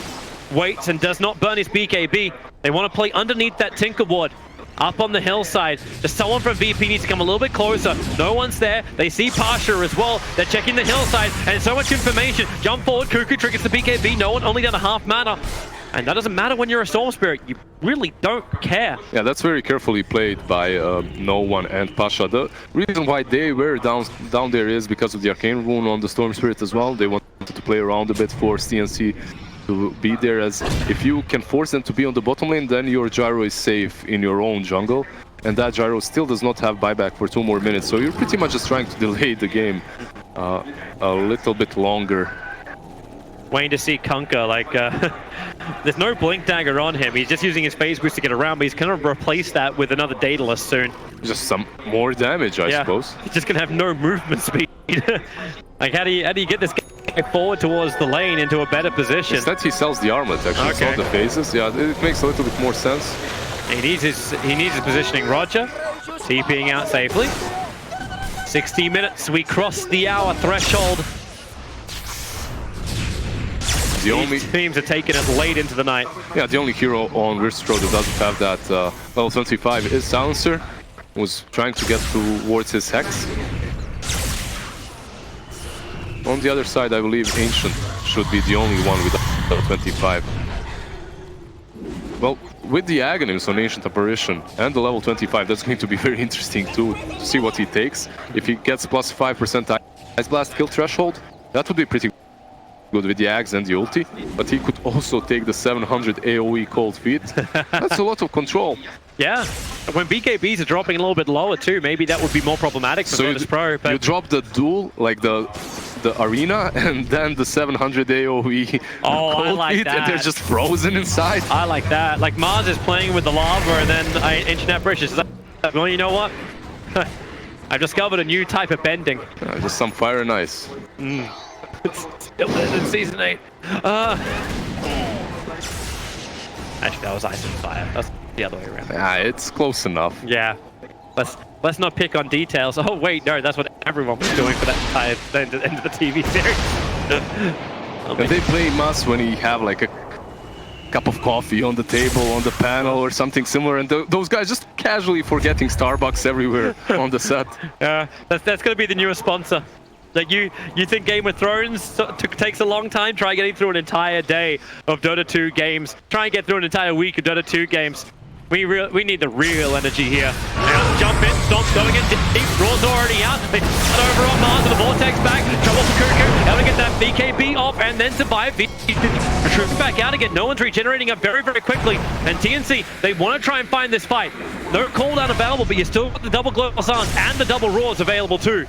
waits and does not burn his BKB. They want to play underneath that Tinker Ward. Up on the hillside. Just someone from VP needs to come a little bit closer. No one's there. They see Pasha as well. They're checking the hillside and so much information. Jump forward, Cuckoo triggers the BKB. No one, only down a half mana. And that doesn't matter when you're a Storm Spirit. You really don't care. Yeah, that's very carefully played by No One and Pasha. The reason why they were down there is because of the Arcane Rune on the Storm Spirit as well. They wanted to play around a bit, force TNC to be there, as if you can force them to be on the bottom lane, then your Gyro is safe in your own jungle. And that Gyro still does not have buyback for 2 more minutes. So you're pretty much just trying to delay the game a little bit longer. Waiting to see Kunkka, like, there's no Blink Dagger on him. He's just using his phase boost to get around, but he's going to replace that with another Daedalus soon. Just some more damage, I suppose. He's just going to have no movement speed. Like, how do you get this guy forward towards the lane into a better position? Instead, he sells the armlet, actually. Okay. Saw the phases. Yeah, it makes a little bit more sense. He needs his positioning. Roger, TPing out safely. 60 minutes, we cross the hour threshold. These teams are taking it late into the night. Yeah, the only hero on Virtus.PRO that doesn't have that level 25 is Silencer, who's trying to get towards his Hex. On the other side, I believe Ancient should be the only one with level 25. Well, with the Aghanims on Ancient Apparition and the level 25, that's going to be very interesting too, to see what he takes. If he gets plus 5% Ice Blast kill threshold, that would be pretty good with the Aghs and the ulti, but he could also take the 700 AoE cold feet. That's a lot of control. Yeah, when BKBs are dropping a little bit lower too, maybe that would be more problematic for Virtus.PRO. But you drop the duel, like the arena, and then the 700 AoE cold I like feet, that. and they're just frozen inside. I like that. Like Mars is playing with the lava and then Ancient Apparitions. Well, you know what? I've discovered a new type of bending. Just some fire and ice. It's still better than Season 8. Actually, that was Ice and Fire. That's the other way around. Yeah, it's close enough. Yeah. Let's not pick on details. Oh wait, no, that's what everyone was doing for that entire end of the TV series. And they play Mas when you have like a cup of coffee on the table, on the panel, or something similar, and those guys just casually forgetting Starbucks everywhere on the set. Yeah, that's gonna be the newest sponsor. Like you think Game of Thrones takes a long time? Try getting through an entire day of Dota 2 games. Try and get through an entire week of Dota 2 games. We need the real energy here. Now jump in, Stomp's going in deep. Raw's already out. They cut over on Mars with the Vortex back. Trouble for Cuckoo. Able to get that BKB off and then survive. Retreat back out again. No one's regenerating up very, very quickly. And TNC, they want to try and find this fight. No cooldown available, but you still got the double Global Silence and the double Raws available too.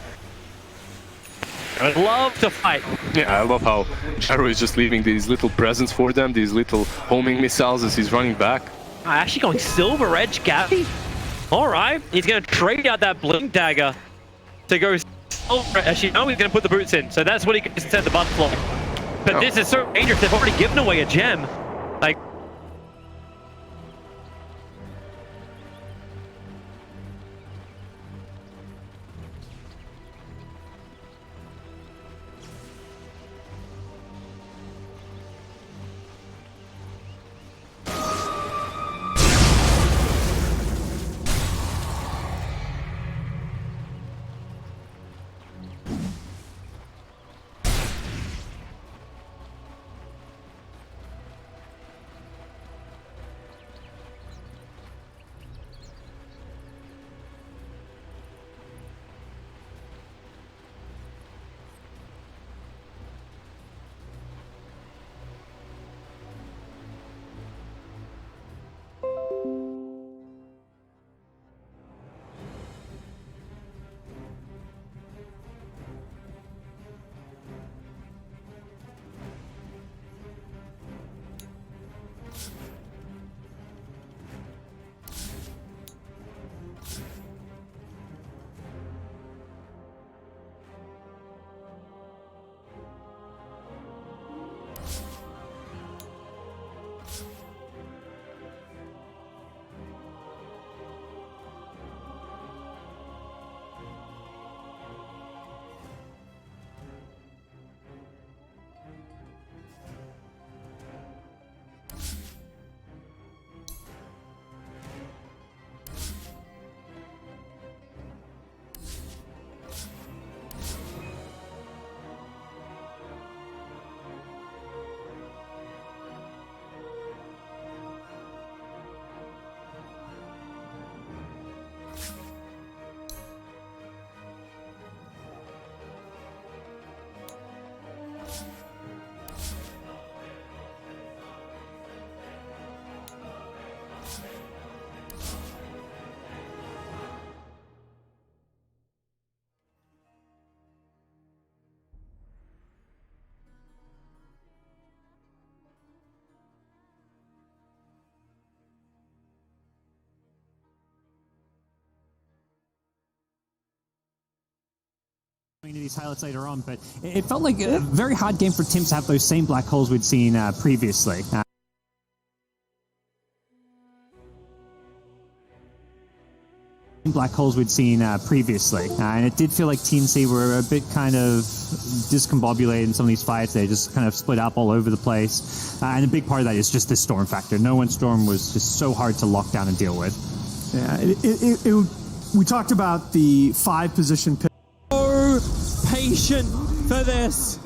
I'd love to fight. Yeah, I love how Jaro is just leaving these little presents for them, these little homing missiles as he's running back. Actually going Silver Edge Gabby. Alright, he's going to trade out that Blink Dagger to go Silver. Actually, no, he's going to put the boots in. So that's what he can set the button for. But this is so dangerous, they've already given away a gem. Like, into these highlights later on, but it felt like a very hard game for Tim to have those same black holes we'd seen previously. Black holes we'd seen previously, and it did feel like TNC were a bit kind of discombobulated in some of these fights. They just kind of split up all over the place, and a big part of that is just the storm factor. No One Storm was just so hard to lock down and deal with. Yeah, we talked about the 5 position pick. Patient for this.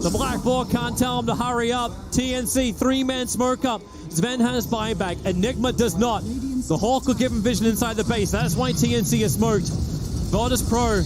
The Blackboard can't tell him to hurry up. TNC, 3-man smoke up. Sven has buyback. Enigma does not. The Hawk will give him vision inside the base. That's why TNC is smoked. Virtus.PRO.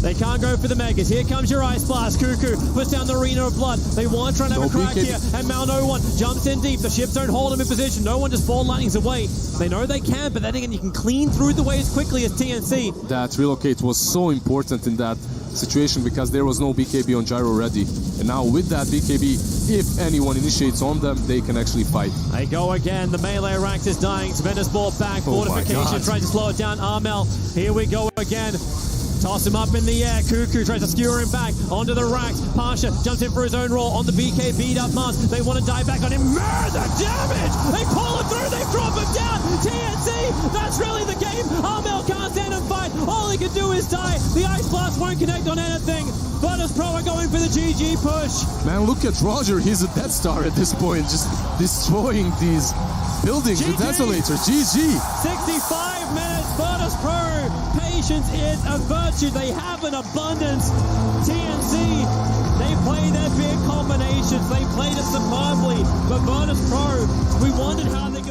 They can't go for the Megas. Here comes your Ice Blast. Cuckoo puts down the Arena of Blood. They want to try and have a crack here. And Mal No One jumps in deep. The ships don't hold him in position. No one just ball lightnings away. They know they can, but then again, you can clean through the way as quickly as TNC. That relocate was so important in that situation because there was no BKB on Gyro ready. And now with that BKB, if anyone initiates on them, they can actually fight. They go again. The melee rank is dying. Sven is brought back. Fortification tries to slow it down. Armel, here we go again. Toss him up in the air. Cuckoo tries to skewer him back onto the racks. Pasha jumps in for his own roll on the BK beat up Mars. They want to dive back on him. Murder damage! They pull him through. They drop him down. TNC, that's really the game. Armel can't stand and fight. All he can do is die. The Ice Blast won't connect on anything. Virtus.PRO are going for the GG push. Man, look at Roger. He's a Death Star at this point, just destroying these buildings with Desolator. GG. 65 minutes. Virtus.PRO. Patience is a virtue. They have an abundance. TNC, they play their big combinations. They played it superbly. But Virtus.PRO, we wondered how they